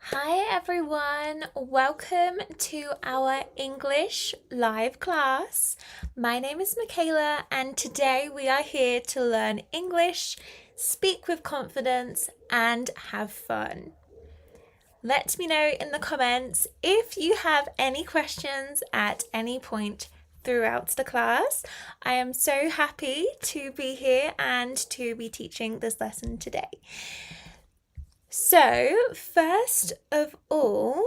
Hi everyone, welcome to our English live class. My name is Michaela and today we are here to learn English, speak with confidence and have fun. Let me know in the comments if you have any questions at any point throughout the class. I am so happy to be here and to be teaching this lesson today. So, first of all,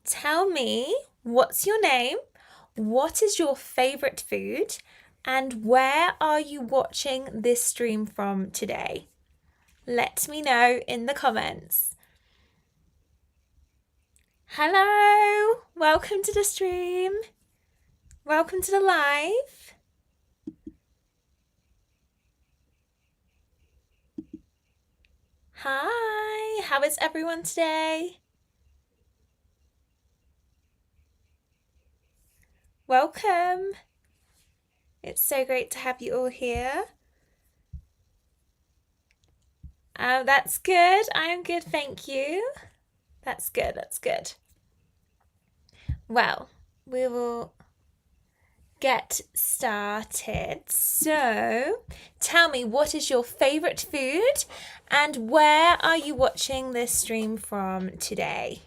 tell me what's your name, what is your favourite food, and where are you watching this stream from today? Let me know in the comments. Hello, welcome to the stream. Welcome to the live. Hi, how is everyone today? Welcome. It's so great to have you all here. That's good. I am good, thank you. That's good, that's good. Well, we will get started. So, tell me, what is your favourite food and where are you watching this stream from today?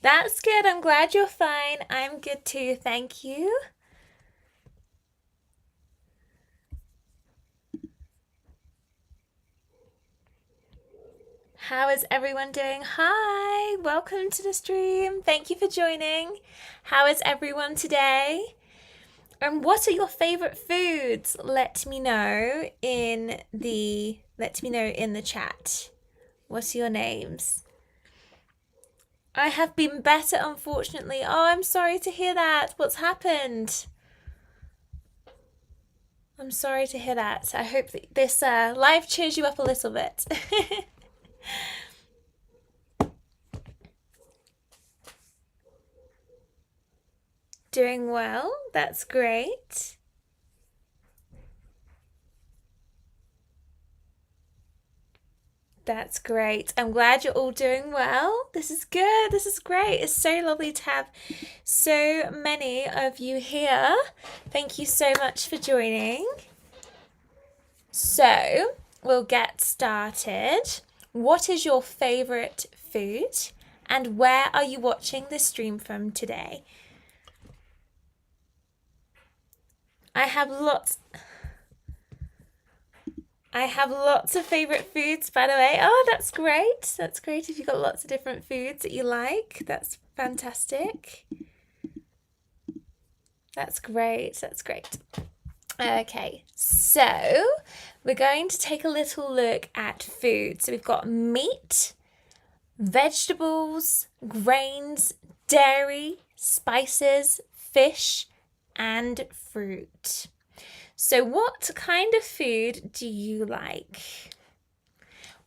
That's good. I'm glad you're fine. I'm good too. Thank you. How is everyone doing? Hi, welcome to the stream. Thank you for joining. How is everyone today? And what are your favorite foods? Let me know in the chat. What are your names? I have been better, unfortunately. Oh, I'm sorry to hear that. What's happened? I'm sorry to hear that. I hope that this live cheers you up a little bit. Doing well. That's great. That's great. I'm glad you're all doing well. This is good. This is great. It's so lovely to have so many of you here. Thank you so much for joining. So, we'll get started. What is your favorite food and where are you watching this stream from today? I have lots of favorite foods, by the way. Oh, that's great. That's great if you've got lots of different foods that you like. That's fantastic. That's great. That's great. Okay, so we're going to take a little look at food. So we've got meat, vegetables, grains, dairy, spices, fish, and fruit. So what kind of food do you like?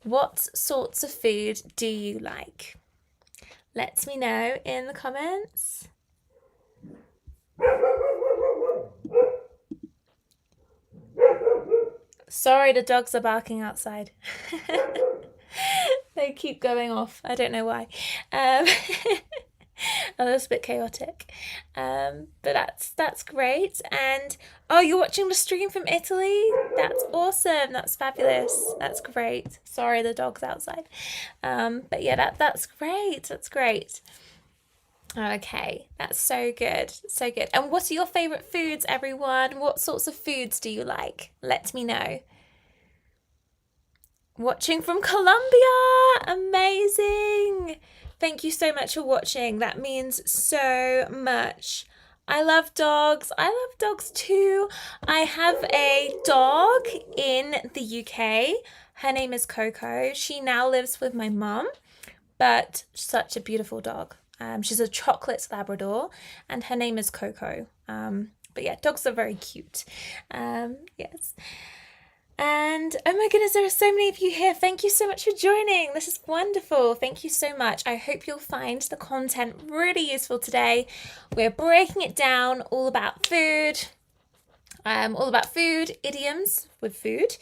What sorts of food do you like? Let me know in the comments. Sorry, the dogs are barking outside. They keep going off. I don't know why. A little bit chaotic. But that's great. And oh, you're watching the stream from Italy? That's awesome. That's fabulous. That's great. Sorry, the dog's outside. But yeah, that's great. That's great. Okay, that's so good. So good. And what are your favorite foods, everyone? What sorts of foods do you like? Let me know. Watching from Colombia! Amazing! Thank you so much for watching. That means so much. I love dogs. I love dogs too. I have a dog in the UK. Her name is Coco. She now lives with my mum, but such a beautiful dog. She's a chocolate Labrador, and her name is Coco. But yeah, dogs are very cute. Yes. And oh my goodness, there are so many of you here. Thank you so much for joining. This is wonderful. Thank you so much. I hope you'll find the content really useful today. We're breaking it down all about food. all about food, idioms with food,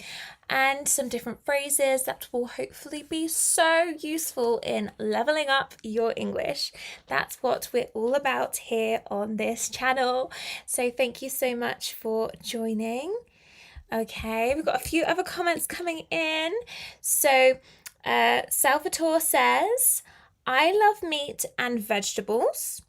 and some different phrases that will hopefully be so useful in leveling up your English. That's what we're all about here on this channel. So thank you so much for joining. Okay, we've got a few other comments coming in. So Salvatore says, I love meat and vegetables,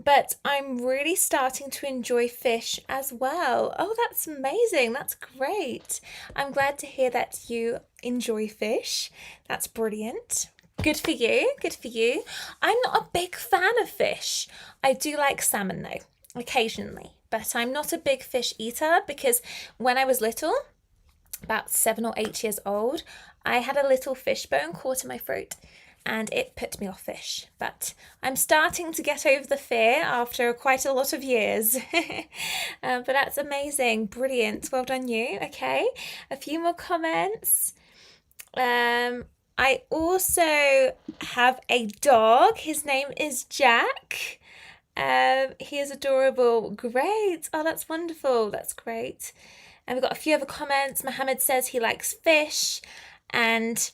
but I'm really starting to enjoy fish as well. Oh, that's amazing. That's great. I'm glad to hear that you enjoy fish. That's brilliant. Good for you. Good for you. I'm not a big fan of fish. I do like salmon though, occasionally, but I'm not a big fish eater because when I was little, about 7 or 8 years old, I had a little fish bone caught in my throat and it put me off fish. But I'm starting to get over the fear after quite a lot of years. But that's amazing. Brilliant. Well done you. Okay, a few more comments. I also have a dog. His name is Jack. He is adorable. Great. Oh, that's wonderful. That's great. And we've got a few other comments. Mohammed says he likes fish, and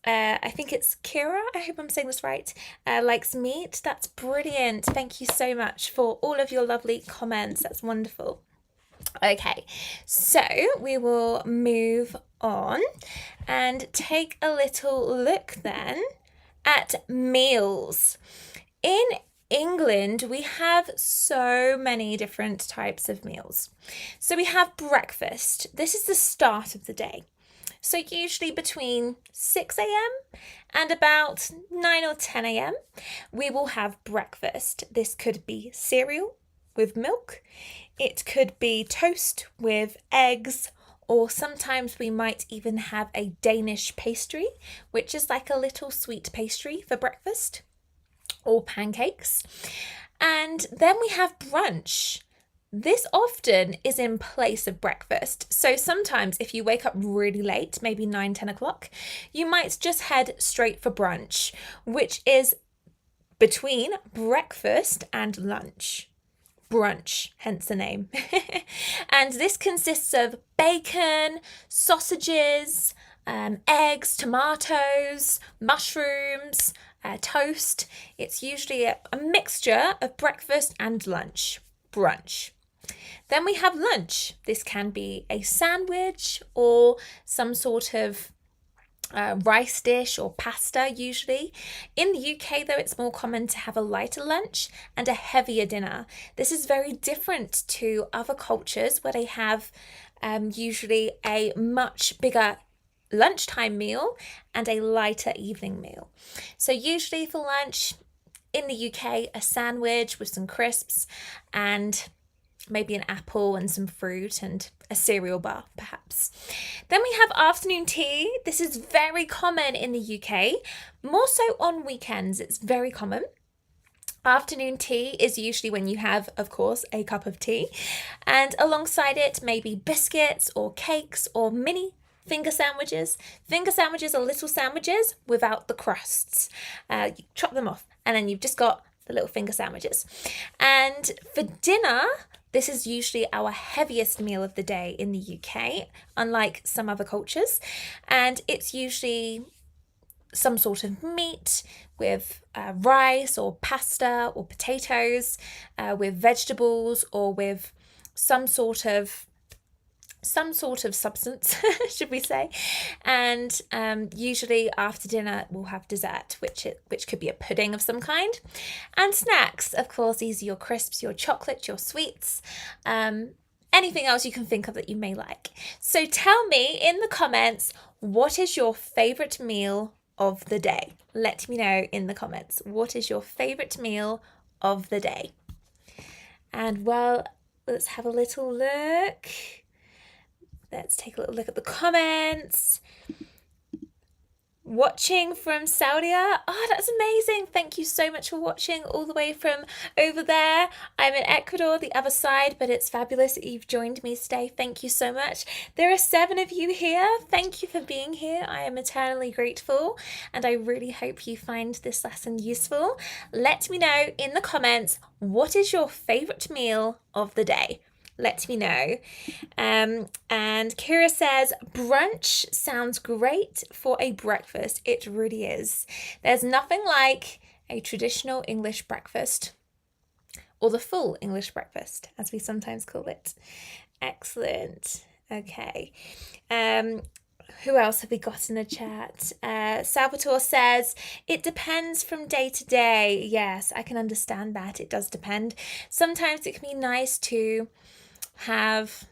I think it's Kira, I hope I'm saying this right, likes meat. That's brilliant. Thank you so much for all of your lovely comments. That's wonderful. Okay, so we will move on and take a little look then at meals. In England, we have so many different types of meals. So we have breakfast. This is the start of the day. So usually between 6 a.m. and about 9 or 10 a.m. we will have breakfast. This could be cereal with milk. It could be toast with eggs, or sometimes we might even have a Danish pastry, which is like a little sweet pastry for breakfast, or pancakes. And then we have brunch. This often is in place of breakfast. So sometimes if you wake up really late, maybe 9, 10 o'clock, you might just head straight for brunch, which is between breakfast and lunch. Brunch, hence the name. And this consists of bacon, sausages, eggs, tomatoes, mushrooms, toast. It's usually a mixture of breakfast and lunch. Brunch. Then we have lunch. This can be a sandwich or some sort of rice dish or pasta usually. In the UK though, it's more common to have a lighter lunch and a heavier dinner. This is very different to other cultures where they have usually a much bigger lunchtime meal and a lighter evening meal. So usually for lunch in the UK, a sandwich with some crisps and maybe an apple and some fruit and a cereal bar, perhaps. Then we have afternoon tea. This is very common in the UK, more so on weekends. It's very common. Afternoon tea is usually when you have, of course, a cup of tea, and alongside it, maybe biscuits or cakes or mini finger sandwiches. Finger sandwiches are little sandwiches without the crusts. You chop them off, and then you've just got the little finger sandwiches. And for dinner, this is usually our heaviest meal of the day in the UK, unlike some other cultures. And it's usually some sort of meat with rice or pasta or potatoes, with vegetables or with some sort of substance, should we say. And usually after dinner we'll have dessert, which could be a pudding of some kind. And snacks, of course, these are your crisps, your chocolate, your sweets, anything else you can think of that you may like. So tell me in the comments, what is your favourite meal of the day? Let me know in the comments. What is your favourite meal of the day? And well, let's have a little look. Let's take a little look at the comments. Watching from Saudi. Oh, that's amazing. Thank you so much for watching all the way from over there. I'm in Ecuador, the other side, but it's fabulous that you've joined me today. Thank you so much. There are 7 of you here. Thank you for being here. I am eternally grateful, and I really hope you find this lesson useful. Let me know in the comments, what is your favourite meal of the day? let me know. And Kira says, brunch sounds great for a breakfast. It really is. There's nothing like a traditional English breakfast, or the full English breakfast, as we sometimes call it. Excellent. Okay. Who else have we got in the chat? Salvatore says, it depends from day to day. Yes, I can understand that. It does depend. Sometimes it can be nice to have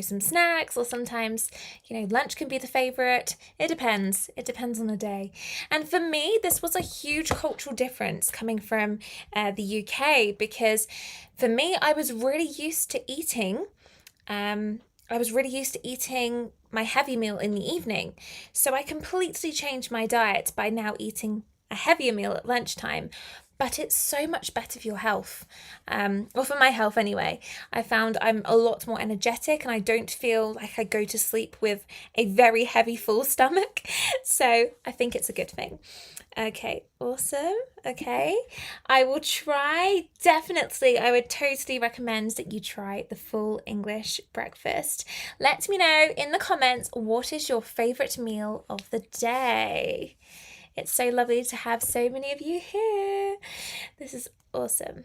some snacks, or sometimes lunch can be the favorite. It depends on the day. And for me, this was a huge cultural difference coming from the UK, because for me, I was really used to eating my heavy meal in the evening. So I completely changed my diet by now eating a heavier meal at lunchtime. But it's so much better for your health, or for my health anyway. I found I'm a lot more energetic, and I don't feel like I go to sleep with a very heavy, full stomach. So I think it's a good thing. Okay, awesome. Okay, I will try. Definitely, I would totally recommend that you try the full English breakfast. Let me know in the comments, what is your favourite meal of the day? It's so lovely to have so many of you here. This is awesome.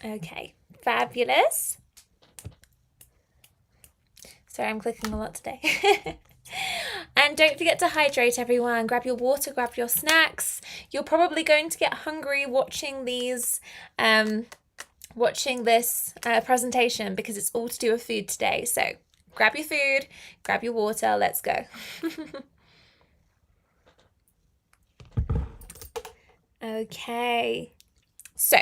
Okay, fabulous. Sorry, I'm clicking a lot today. And don't forget to hydrate, everyone. Grab your water, grab your snacks. You're probably going to get hungry watching this presentation, because it's all to do with food today. So grab your food, grab your water, let's go. Okay, so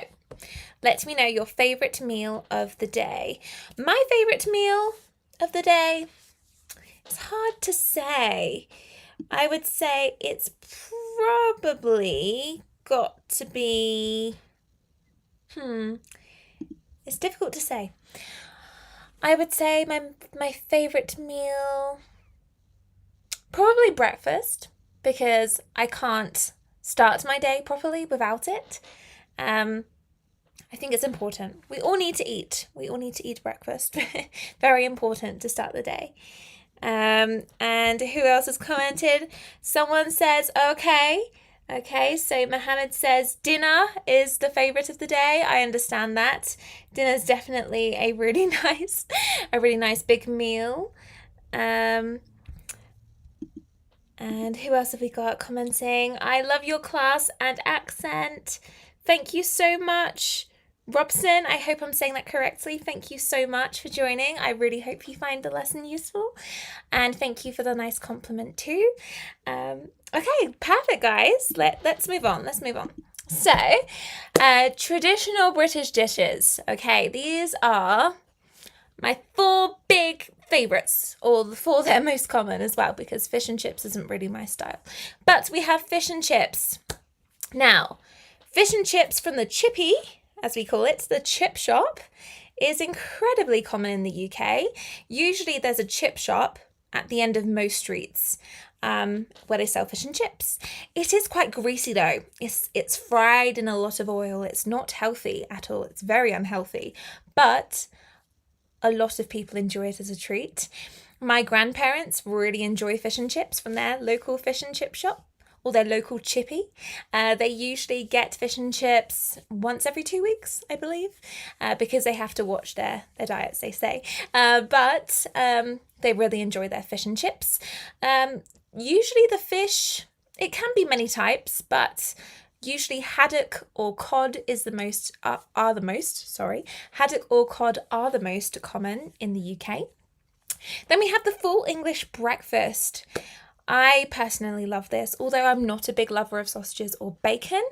let me know your favourite meal of the day. My favourite meal of the day, it's hard to say. I would say it's probably got to be, it's difficult to say. I would say my favourite meal, probably breakfast, because I can't start my day properly without it. I think it's important. We all need to eat. We all need to eat breakfast. Very important to start the day. And who else has commented? Someone says, okay, so Mohammed says dinner is the favourite of the day. I understand that. Dinner is definitely a really nice big meal. And who else have we got commenting? I love your class and accent. Thank you so much. Robson, I hope I'm saying that correctly. Thank you so much for joining. I really hope you find the lesson useful. And thank you for the nice compliment too. Okay, perfect, guys. Let's move on. So, traditional British dishes. Okay, these are my 4 big favourites, or the 4 that are most common as well, because fish and chips isn't really my style. But we have fish and chips. Now, fish and chips from the chippy, as we call it, the chip shop, is incredibly common in the UK. Usually there's a chip shop at the end of most streets where they sell fish and chips. It is quite greasy though. It's fried in a lot of oil. It's not healthy at all. It's very unhealthy. But a lot of people enjoy it as a treat. My grandparents really enjoy fish and chips from their local fish and chip shop, or their local chippy. They usually get fish and chips once every 2 weeks, I believe, because they have to watch their diets, they say. But they really enjoy their fish and chips. Usually the fish, it can be many types, but usually haddock or cod is haddock or cod are the most common in the UK. Then we have the full English breakfast. I personally love this, although I'm not a big lover of sausages or bacon.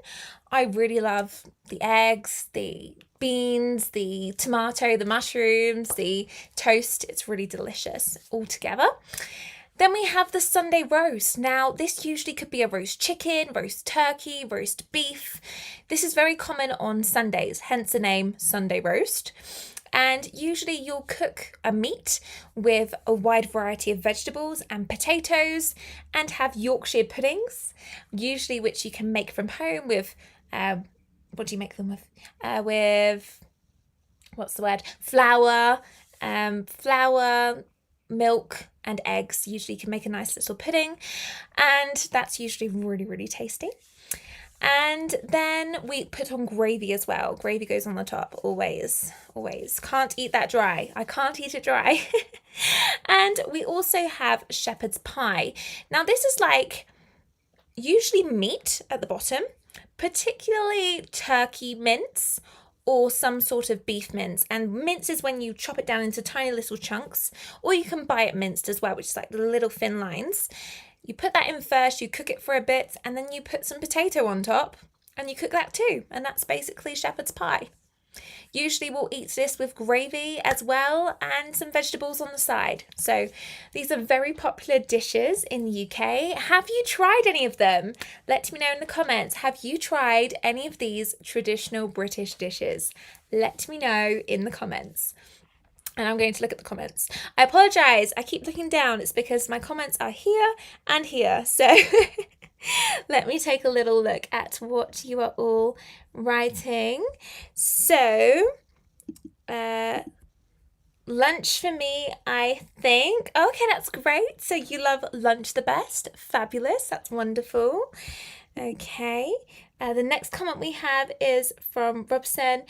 I really love the eggs, the beans, the tomato, the mushrooms, the toast. It's really delicious all together. Then we have the Sunday roast. Now, this usually could be a roast chicken, roast turkey, roast beef. This is very common on Sundays, hence the name Sunday roast. And usually you'll cook a meat with a wide variety of vegetables and potatoes, and have Yorkshire puddings, usually which you can make from home with, what do you make them with? what's the word? Flour, milk and eggs usually can make a nice little pudding, and that's usually really, really tasty. And then we put on gravy as well. Gravy goes on the top, always, always. Can't eat that dry. I can't eat it dry. And we also have shepherd's pie. Now this is like usually meat at the bottom, particularly turkey mince or some sort of beef mince. And mince is when you chop it down into tiny little chunks, or you can buy it minced as well, which is like the little thin lines. You put that in first, you cook it for a bit, and then you put some potato on top, and you cook that too. And that's basically shepherd's pie. Usually we'll eat this with gravy as well and some vegetables on the side. So these are very popular dishes in the UK. Have you tried any of them? Let me know in the comments. Have you tried any of these traditional British dishes? Let me know in the comments. And I'm going to look at the comments. I apologise, I keep looking down. It's because my comments are here and here. So let me take a little look at what you are all writing. So, lunch for me, I think. Okay, that's great. So you love lunch the best. Fabulous. That's wonderful. Okay. The next comment we have is from Robson.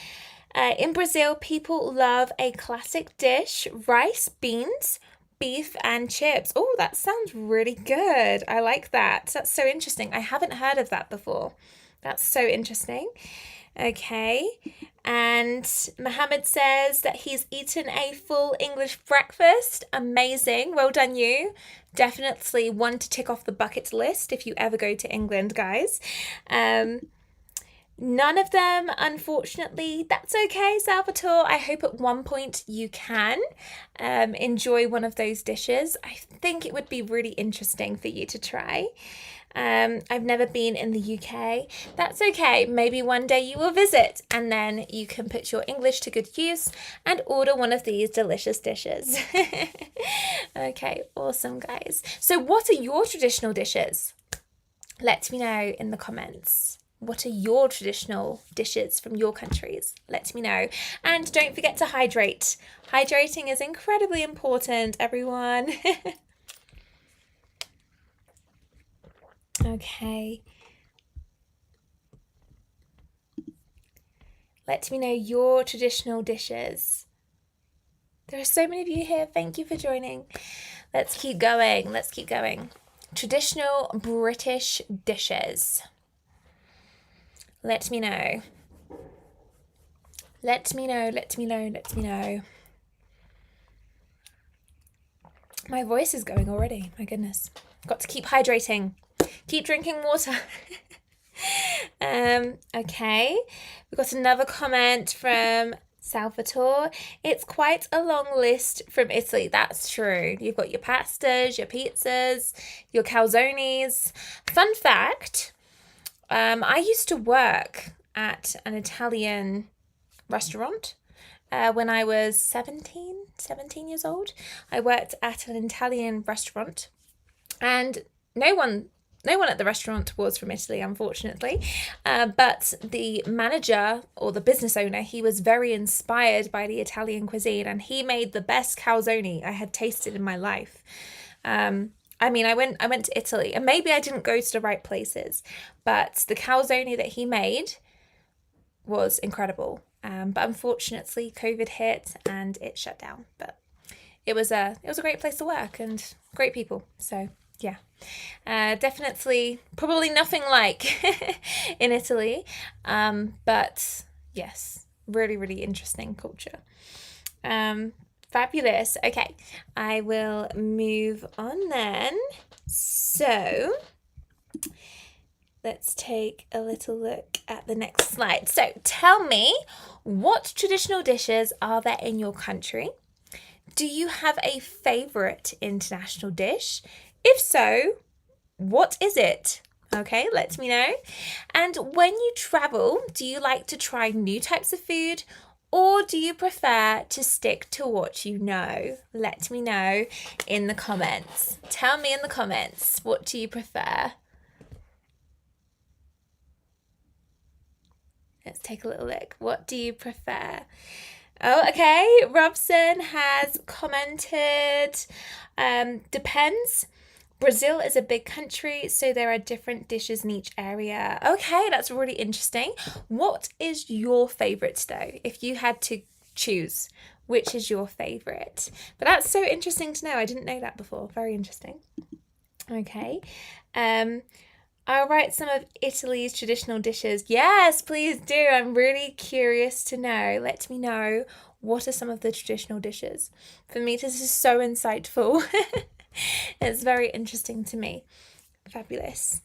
In Brazil, people love a classic dish, rice, beans, beef and chips. Oh, that sounds really good. I like that. That's so interesting. I haven't heard of that before. That's so interesting. Okay. And Mohammed says that he's eaten a full English breakfast. Amazing. Well done, you. Definitely one to tick off the bucket list if you ever go to England, guys. None of them, unfortunately. That's okay, Salvatore. I hope at one point you can enjoy one of those dishes. I think it would be really interesting for you to try. I've never been in the UK. That's okay. Maybe one day you will visit and then you can put your English to good use and order one of these delicious dishes. Okay, awesome, guys. So what are your traditional dishes? Let me know in the comments. What are your traditional dishes from your countries? Let me know. And don't forget to hydrate. Hydrating is incredibly important, everyone. Okay. Let me know your traditional dishes. There are so many of you here. Thank you for joining. Let's keep going. Let's keep going. Traditional British dishes. Let me know. Let me know, let me know, let me know. My voice is going already. My goodness. Got to keep hydrating. Keep drinking water. Okay. We've got another comment from Salvatore. It's quite a long list from Italy. That's true. You've got your pastas, your pizzas, your calzones. Fun fact. I used to work at an Italian restaurant when I was 17 years old. I worked at an Italian restaurant, and no one at the restaurant was from Italy, unfortunately. But the manager or the business owner, he was very inspired by the Italian cuisine, and he made the best calzone I had tasted in my life. I went to Italy, and maybe I didn't go to the right places, but the calzone that he made was incredible. But unfortunately, COVID hit and it shut down. But it was a great place to work and great people. So yeah, definitely probably nothing like in Italy. But yes, really, really interesting culture. Fabulous. Okay, I will move on then. So let's take a little look at the next slide. So tell me, what traditional dishes are there in your country? Do you have a favourite international dish? If so, what is it? Okay, let me know. And when you travel, do you like to try new types of food, or do you prefer to stick to what you know? Let me know in the comments. Tell me in the comments, what do you prefer? Let's take a little look. What do you prefer? Oh, okay. Robson has commented, depends. Brazil is a big country, so there are different dishes in each area. Okay, that's really interesting. What is your favourite though? If you had to choose, which is your favourite? But that's so interesting to know. I didn't know that before. Very interesting. Okay. I'll write some of Italy's traditional dishes. Yes, please do. I'm really curious to know. Let me know what are some of the traditional dishes. For me, this is so insightful. It's very interesting to me. Fabulous.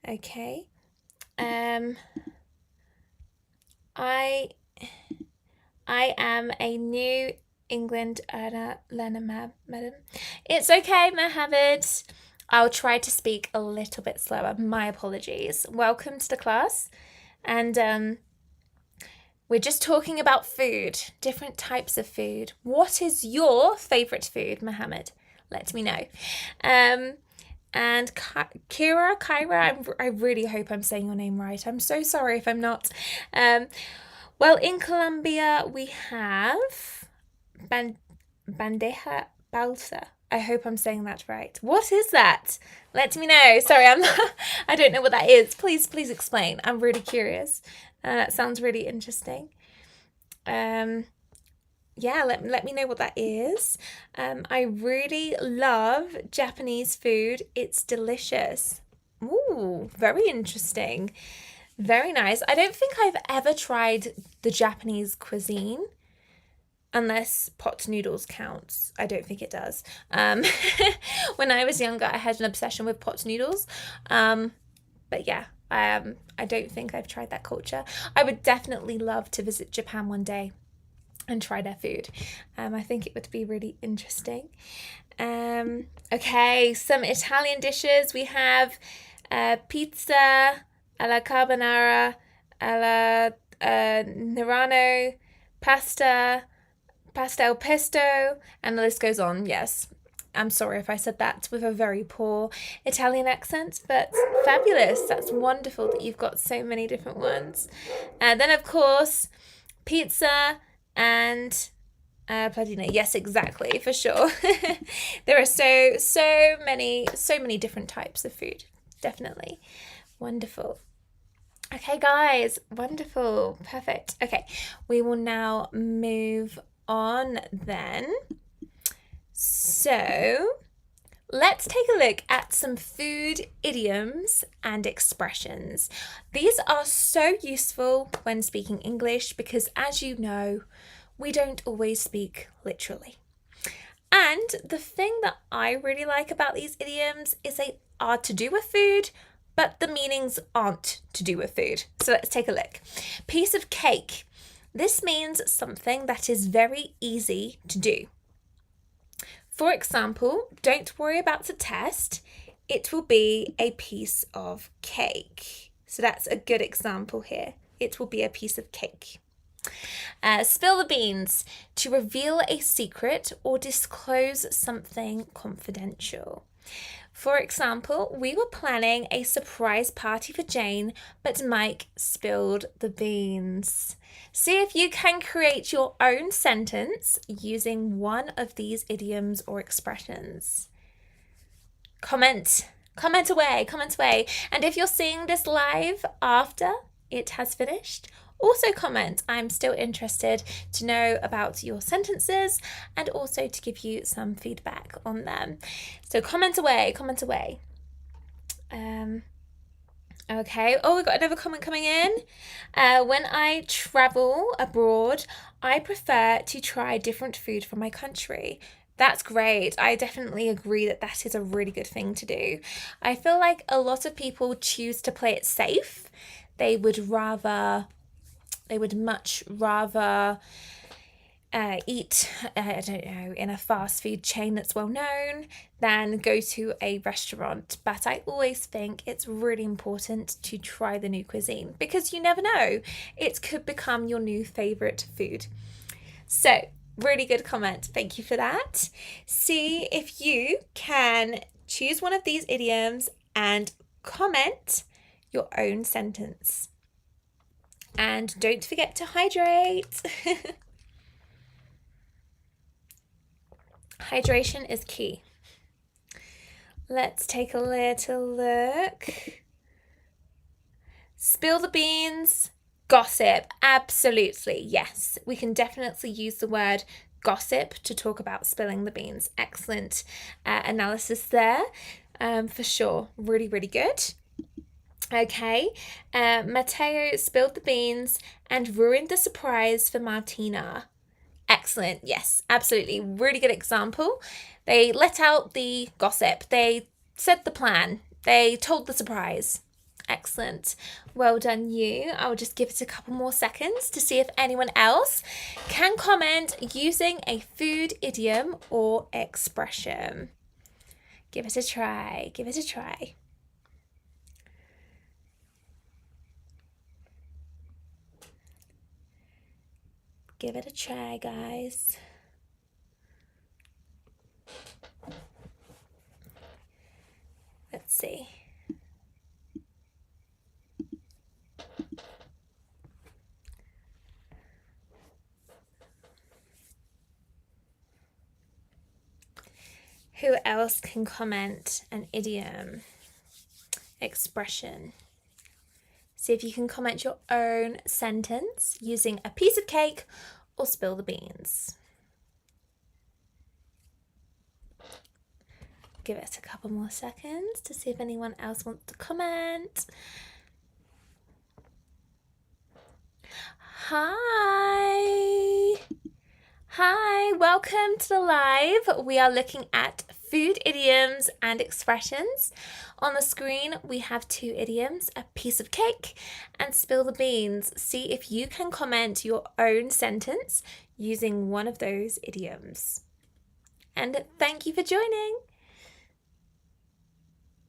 Okay. I am a New England learner, madam. It's okay, Mohammed. I'll try to speak a little bit slower. My apologies. Welcome to the class. And we're just talking about food, different types of food. What is your favourite food, Mohammed? Let me know. And Kyra, I really hope I'm saying your name right. I'm so sorry if I'm not. Well, in Colombia, we have bandeja balsa. I hope I'm saying that right. What is that? Let me know. Sorry, I don't know what that is. Please explain. I'm really curious. That sounds really interesting. Yeah, let me know what that is. I really love Japanese food. It's delicious. Ooh, very interesting. Very nice. I don't think I've ever tried the Japanese cuisine, unless pot noodles counts. I don't think it does. When I was younger, I had an obsession with pot noodles. But yeah, I don't think I've tried that culture. I would definitely love to visit Japan one day and try their food. I think it would be really interesting. Okay, some Italian dishes. We have pizza alla carbonara, alla Nerano, pasta, pasta al pesto, and the list goes on. Yes, I'm sorry if I said that with a very poor Italian accent, but fabulous. That's wonderful that you've got so many different ones. Then, of course, pizza and Pladina. Yes, exactly, for sure. There are so many different types of food. Definitely. Wonderful. Okay, guys. Wonderful. Perfect. Okay, we will now move on then. So, let's take a look at some food idioms and expressions. These are so useful when speaking English because, as you know, we don't always speak literally. And the thing that I really like about these idioms is they are to do with food, but the meanings aren't to do with food. So let's take a look. Piece of cake. This means something that is very easy to do. For example, don't worry about the test. It will be a piece of cake. So that's a good example here. It will be a piece of cake. Spill the beans. To reveal a secret or disclose something confidential. For example, we were planning a surprise party for Jane, but Mike spilled the beans. See if you can create your own sentence using one of these idioms or expressions. Comment away. And if you're seeing this live after it has finished, also comment. I'm still interested to know about your sentences and also to give you some feedback on them. So comment away. Okay. Oh, we've got another comment coming in. When I travel abroad, I prefer to try different food from my country. That's great. I definitely agree that that is a really good thing to do. I feel like a lot of people choose to play it safe. They would much rather eat, I don't know, in a fast food chain that's well known than go to a restaurant. But I always think it's really important to try the new cuisine because you never know, it could become your new favourite food. So, really good comment. Thank you for that. See if you can choose one of these idioms and comment your own sentence. And don't forget to hydrate. Hydration is key. Let's take a little look. Spill the beans. Gossip. Absolutely, yes. We can definitely use the word gossip to talk about spilling the beans. Excellent analysis there, for sure. Really, really good. Okay, Matteo spilled the beans and ruined the surprise for Martina. Excellent, yes, absolutely. Really good example. They let out the gossip, they said the plan, they told the surprise. Excellent. Well done, you. I'll just give it a couple more seconds to see if anyone else can comment using a food idiom or expression. Give it a try. Give it a try. Give it a try, guys. Let's see. Who else can comment an idiom, expression? See if you can comment your own sentence using a piece of cake or spill the beans. Give it a couple more seconds to see if anyone else wants to comment. Hi. Hi, welcome to the live. We are looking at food idioms and expressions. On the screen, we have 2 idioms, a piece of cake and spill the beans. See if you can comment your own sentence using one of those idioms. And thank you for joining.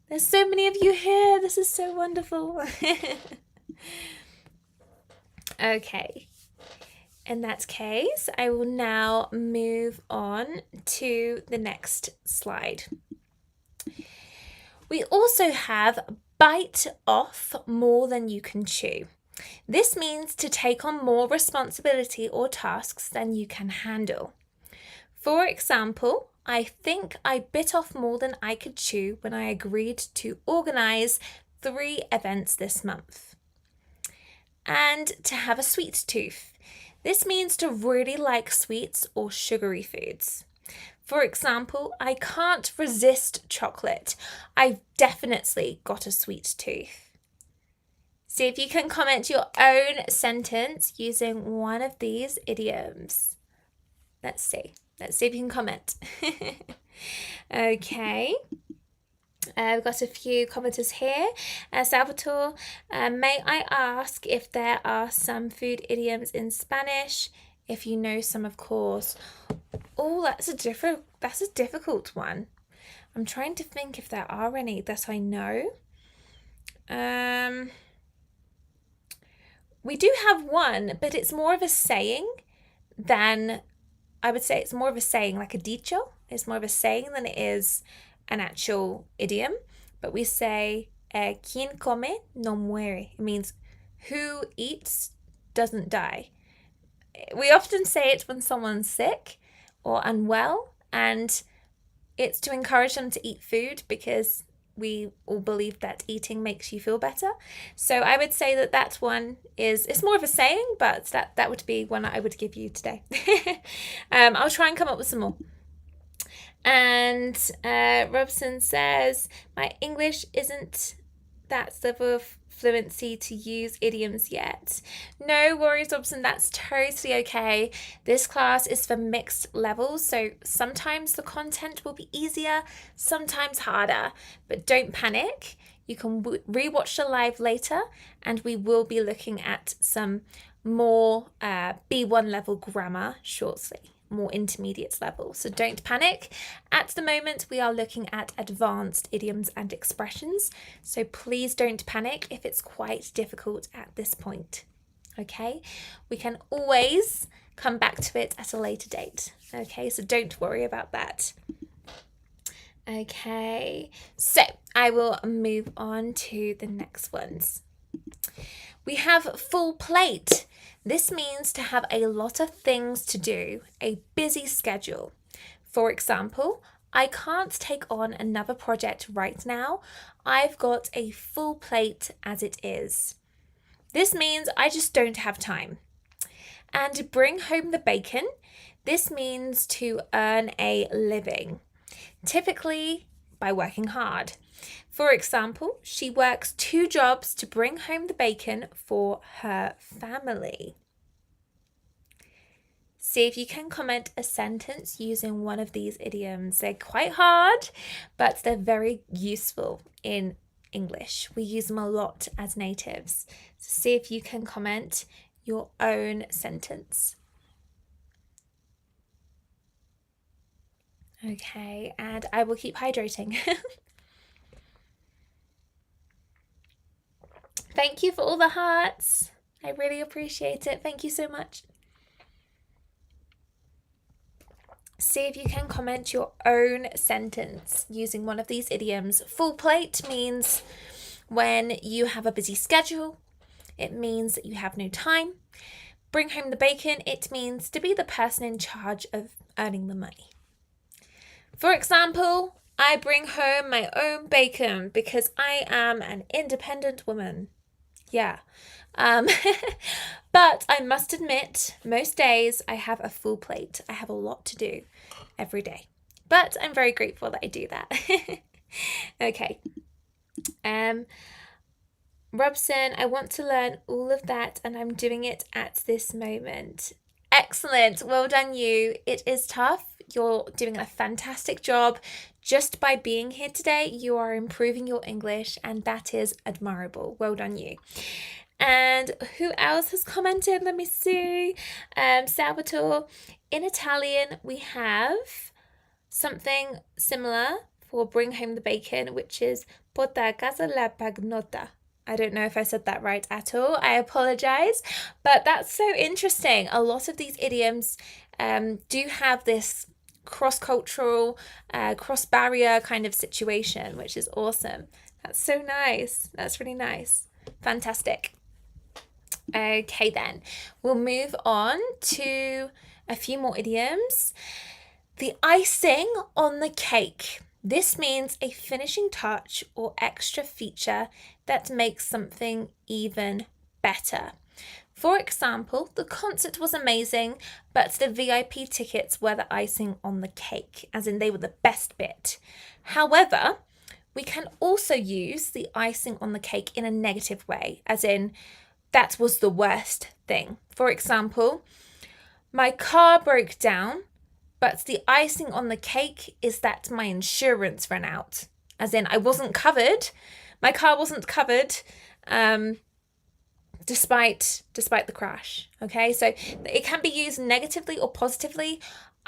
There's so many of you here. This is so wonderful. Okay. In that case, I will now move on to the next slide. We also have bite off more than you can chew. This means to take on more responsibility or tasks than you can handle. For example, I think I bit off more than I could chew when I agreed to organise 3 events this month. And to have a sweet tooth. This means to really like sweets or sugary foods. For example, I can't resist chocolate. I've definitely got a sweet tooth. See if you can comment your own sentence using one of these idioms. Let's see. Let's see if you can comment. Okay. We've got a few commenters here. Salvatore, may I ask if there are some food idioms in Spanish? If you know some, of course. Oh, that's a difficult one. I'm trying to think if there are any that I know. We do have one, but it's more of a saying than, I would say it's more of a saying, like a dicho. It's more of a saying than it is an actual idiom, but we say quien come no muere. It means who eats doesn't die. We often say it when someone's sick or unwell, and it's to encourage them to eat food because we all believe that eating makes you feel better. So I would say that one it's more of a saying, but that would be one I would give you today. I'll try and come up with some more. And Robson says, my English isn't that level of fluency to use idioms yet. No worries, Robson, that's totally okay. This class is for mixed levels, so sometimes the content will be easier, sometimes harder, but don't panic. You can rewatch the live later, and we will be looking at some more B1 level grammar shortly. More intermediate level. So don't panic. At the moment, we are looking at advanced idioms and expressions. So please don't panic if it's quite difficult at this point. Okay? We can always come back to it at a later date. Okay? So don't worry about that. Okay. So I will move on to the next ones. We have full plate. This means to have a lot of things to do, a busy schedule. For example, I can't take on another project right now. I've got a full plate as it is. This means I just don't have time. And bring home the bacon. This means to earn a living, typically by working hard. For example, she works 2 jobs to bring home the bacon for her family. See if you can comment a sentence using one of these idioms. They're quite hard, but they're very useful in English. We use them a lot as natives. So see if you can comment your own sentence. Okay, and I will keep hydrating. Thank you for all the hearts. I really appreciate it. Thank you so much. See if you can comment your own sentence using one of these idioms. Full plate means when you have a busy schedule. It means that you have no time. Bring home the bacon. It means to be the person in charge of earning the money. For example, I bring home my own bacon because I am an independent woman. Yeah. But I must admit, most days I have a full plate. I have a lot to do every day. But I'm very grateful that I do that. Okay. Robson, I want to learn all of that and I'm doing it at this moment. Excellent. Well done you. It is tough. You're doing a fantastic job. Just by being here today, you are improving your English and that is admirable. Well done you. And who else has commented? Let me see. Salvatore. In Italian, we have something similar for bring home the bacon, which is porta a casa la pagnotta. I don't know if I said that right at all. I apologize. But that's so interesting. A lot of these idioms do have this cross-cultural, cross-barrier kind of situation, which is awesome. That's so nice. That's really nice. Fantastic. Okay then, we'll move on to a few more idioms. The icing on the cake. This means a finishing touch or extra feature that makes something even better. For example, the concert was amazing, but the VIP tickets were the icing on the cake, as in they were the best bit. However, we can also use the icing on the cake in a negative way, as in that was the worst thing. For example, my car broke down, but the icing on the cake is that my insurance ran out. As in, I wasn't covered. My car wasn't covered despite the crash. Okay, so it can be used negatively or positively.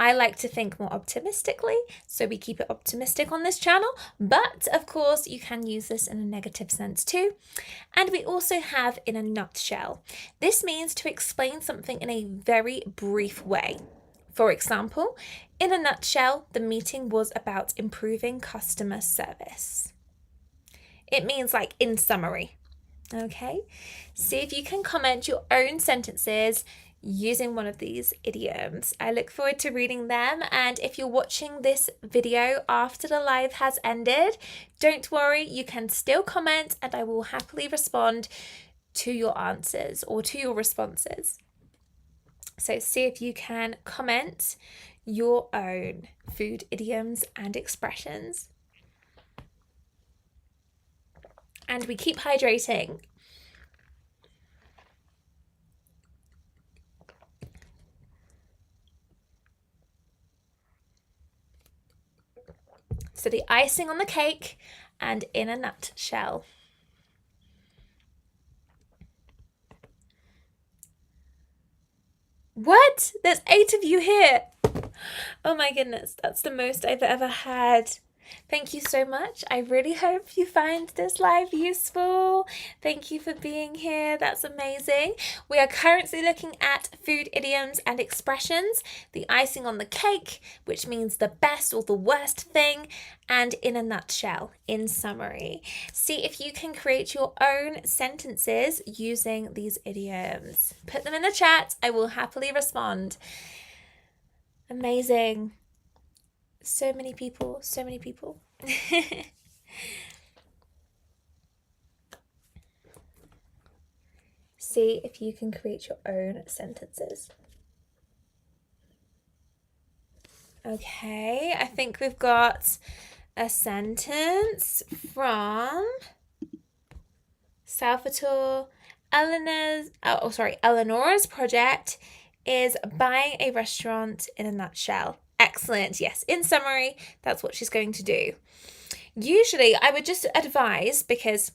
I like to think more optimistically, so we keep it optimistic on this channel. But of course, you can use this in a negative sense too. And we also have in a nutshell. This means to explain something in a very brief way. For example, in a nutshell, the meeting was about improving customer service. It means like in summary. Okay, see if you can comment your own sentences using one of these idioms. I look forward to reading them, and if you're watching this video after the live has ended, don't worry, you can still comment and I will happily respond to your answers or to your responses. So see if you can comment your own food idioms and expressions. And we keep hydrating. So the icing on the cake and in a nutshell. What? There's 8 of you here. Oh my goodness, that's the most I've ever had. Thank you so much. I really hope you find this live useful. Thank you for being here. That's amazing. We are currently looking at food idioms and expressions, the icing on the cake, which means the best or the worst thing, and in a nutshell, in summary. See if you can create your own sentences using these idioms. Put them in the chat. I will happily respond. Amazing. So many people, so many people. See if you can create your own sentences. Okay, I think we've got a sentence from Salvatore. Eleanor's project is buying a restaurant in a nutshell. Excellent. Yes, in summary, that's what she's going to do. Usually, I would just advise, because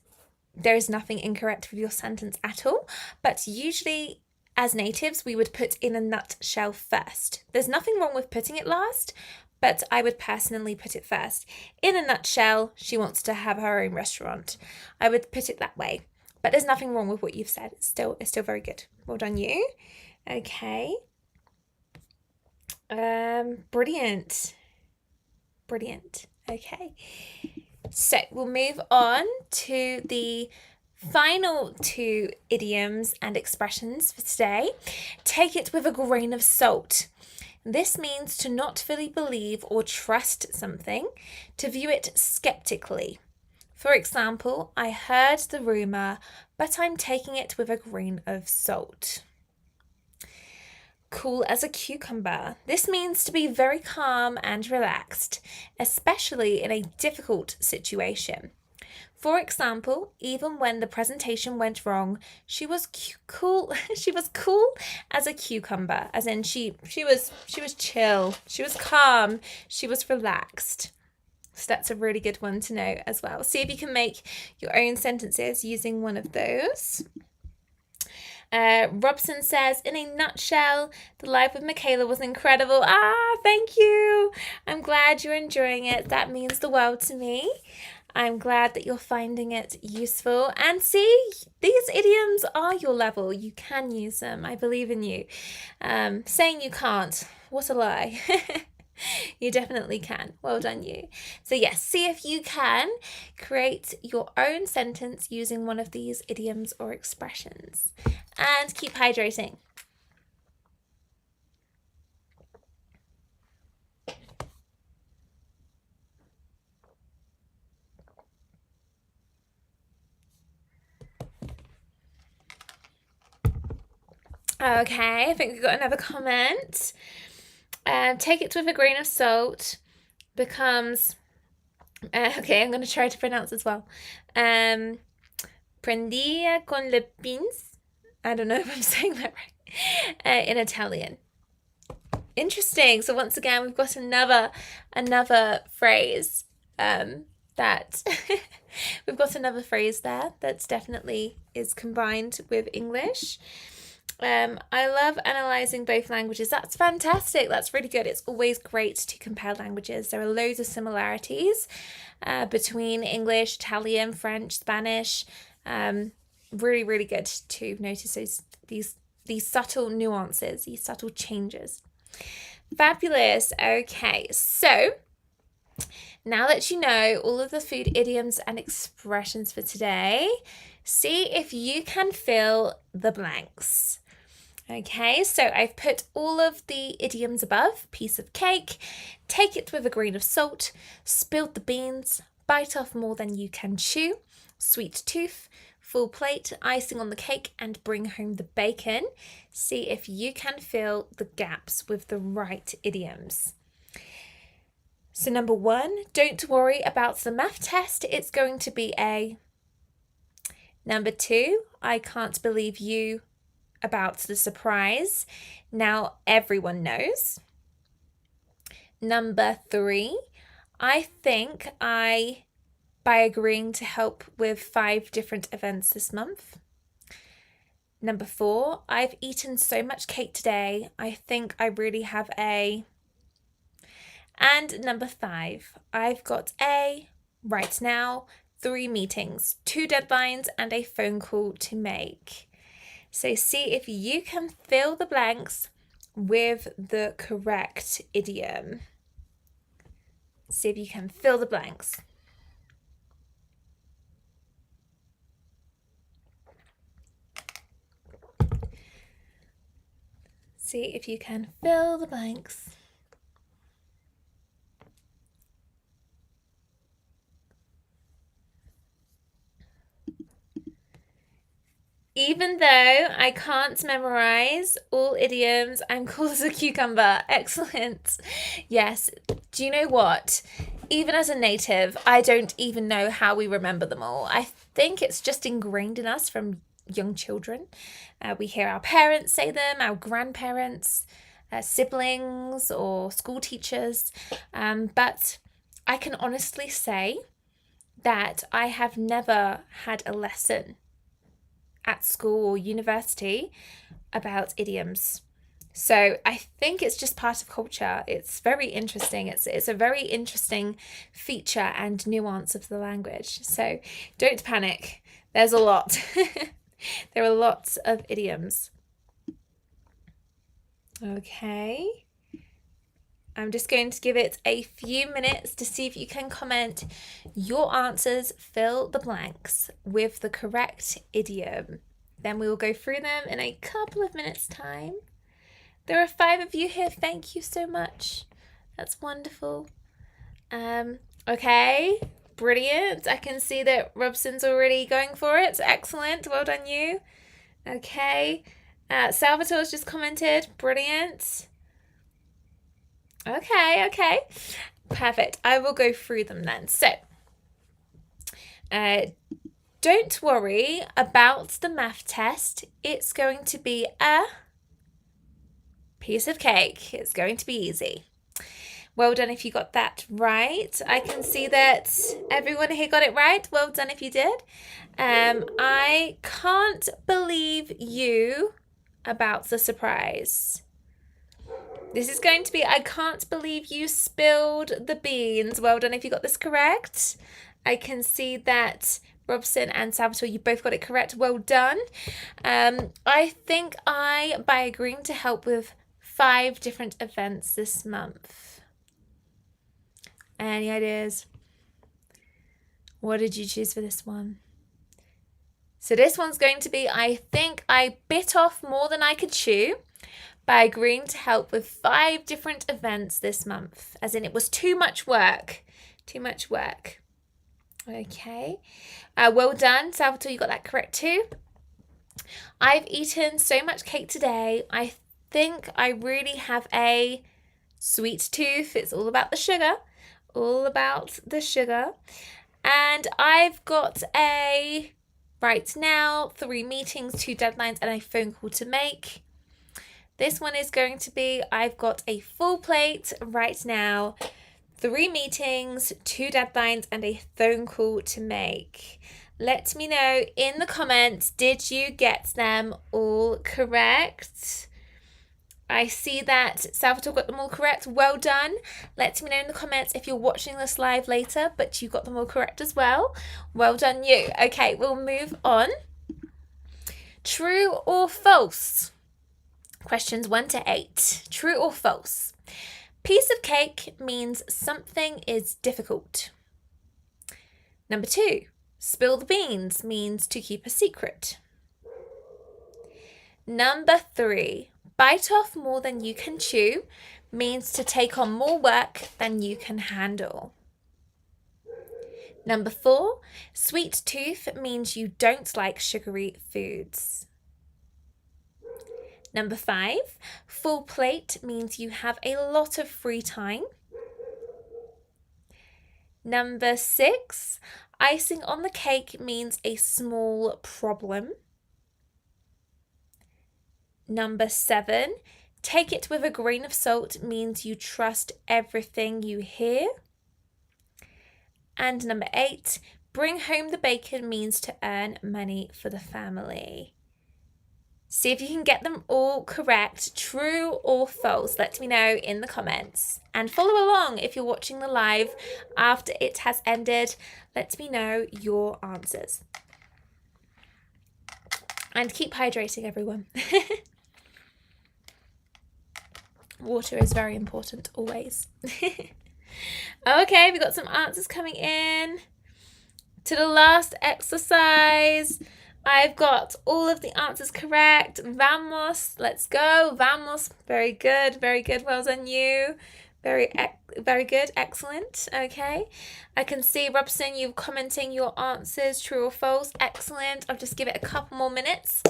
there is nothing incorrect with your sentence at all, but usually as natives, we would put in a nutshell first. There's nothing wrong with putting it last, but I would personally put it first. In a nutshell, she wants to have her own restaurant. I would put it that way. But there's nothing wrong with what you've said. It's still very good. Well done, you. Okay. Brilliant. Brilliant. Okay. So we'll move on to the final two idioms and expressions for today. Take it with a grain of salt. This means to not fully believe or trust something, to view it skeptically. For example, I heard the rumour, but I'm taking it with a grain of salt. Cool as a cucumber. This means to be very calm and relaxed, especially in a difficult situation. For example, even when the presentation went wrong, she was cool. She was cool as a cucumber, as in she was chill. She was calm. She was relaxed. So that's a really good one to know as well. See if you can make your own sentences using one of those. Robson says, in a nutshell, the life with Michaela was incredible. Thank you. I'm glad you're enjoying it. That means the world to me. I'm glad that you're finding it useful. And see, these idioms are your level. You can use them. I believe in you. Saying you can't, what a lie. You definitely can. Well done, you. So yes, see if you can create your own sentence using one of these idioms or expressions. And keep hydrating. Okay, I think we've got another comment. Take it with a grain of salt becomes... okay, I'm going to try to pronounce as well. Prendía con le pins. I don't know if I'm saying that right. In Italian. Interesting. So once again, we've got another phrase that we've got another phrase there that's definitely is combined with English. I love analysing both languages. That's fantastic. That's really good. It's always great to compare languages. There are loads of similarities between English, Italian, French, Spanish. Really, really good to notice these subtle nuances, these subtle changes. Fabulous. Okay, so now that you know all of the food idioms and expressions for today, see if you can fill the blanks. Okay, so I've put all of the idioms above. Piece of cake, take it with a grain of salt, spilled the beans, bite off more than you can chew, sweet tooth, full plate, icing on the cake, and bring home the bacon. See if you can fill the gaps with the right idioms. So number 1, don't worry about the math test. It's going to be A. Number 2, I can't believe you about the surprise. Now everyone knows. Number 3, I think by agreeing to help with 5 different events this month. Number 4, I've eaten so much cake today. I think I really have a... And number 5, I've got a, right now, 3 meetings, 2 deadlines, and a phone call to make. So see if you can fill the blanks with the correct idiom. See if you can fill the blanks. See if you can fill the blanks. Even though I can't memorize all idioms, I'm cool as a cucumber. Excellent. Yes. Do you know what? Even as a native, I don't even know how we remember them all. I think it's just ingrained in us from young children. We hear our parents say them, our grandparents, siblings, or school teachers. But I can honestly say that I have never had a lesson at school or university about idioms. So I think it's just part of culture. It's very interesting. It's a very interesting feature and nuance of the language. So don't panic. There's a lot. There are lots of idioms. Okay. I'm just going to give it a few minutes to see if you can comment your answers. Fill the blanks with the correct idiom. Then we will go through them in a couple of minutes' time. There are 5 of you here. Thank you so much. That's wonderful. Okay, brilliant. I can see that Robson's already going for it. Excellent. Well done, you. Okay. Salvatore's just commented. Brilliant. Okay. Perfect. I will go through them then. So, don't worry about the math test. It's going to be a piece of cake. It's going to be easy. Well done if you got that right. I can see that everyone here got it right. Well done if you did. I can't believe you about the surprise. This is going to be, I can't believe you spilled the beans. Well done if you got this correct. I can see that Robson and Salvatore, you both got it correct. Well done. I think by agreeing to help with 5 different events this month. Any ideas? What did you choose for this one? So this one's going to be, I think I bit off more than I could chew by agreeing to help with 5 different events this month. As in, it was too much work. Too much work. Okay. Well done, Salvatore, you got that correct too. I've eaten so much cake today. I think I really have a sweet tooth. It's all about the sugar. All about the sugar. And I've got right now, 3 meetings, 2 deadlines, and a phone call to make. This one is going to be, I've got a full plate right now, 3 meetings, 2 deadlines, and a phone call to make. Let me know in the comments, did you get them all correct? I see that Salvatore got them all correct. Well done. Let me know in the comments if you're watching this live later, but you got them all correct as well. Well done, you. Okay, we'll move on. True or false? Questions 1 to 8. True or false? Piece of cake means something is difficult. Number 2. Spill the beans means to keep a secret. Number 3. Bite off more than you can chew means to take on more work than you can handle. Number 4. Sweet tooth means you don't like sugary foods. Number 5, full plate means you have a lot of free time. Number 6, icing on the cake means a small problem. Number 7, take it with a grain of salt means you trust everything you hear. And number 8, bring home the bacon means to earn money for the family. See if you can get them all correct, true or false. Let me know in the comments. And follow along if you're watching the live after it has ended. Let me know your answers. And keep hydrating, everyone. Water is very important, always. Okay, we've got some answers coming in. To the last exercise. I've got all of the answers correct. Vamos, let's go. Vamos, very good, well done you. Very good. Excellent. Okay. I can see, Robson, you commenting your answers, true or false. Excellent. I'll just give it a couple more minutes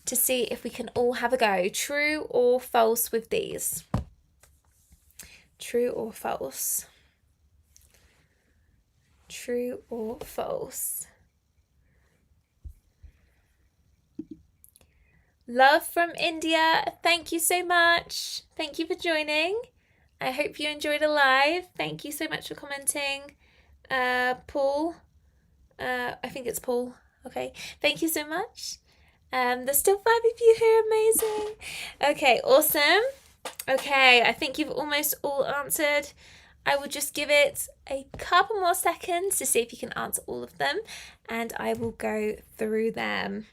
to see if we can all have a go. True or false with these? True or false? True or false? Love from India. Thank you so much. Thank you for joining. I hope you enjoyed a live. Thank you so much for commenting. Paul. I think it's Paul. Okay. Thank you so much. There's still 5 of you here. Amazing. Okay, awesome. Okay, I think you've almost all answered. I will just give it a couple more seconds to see if you can answer all of them, and I will go through them.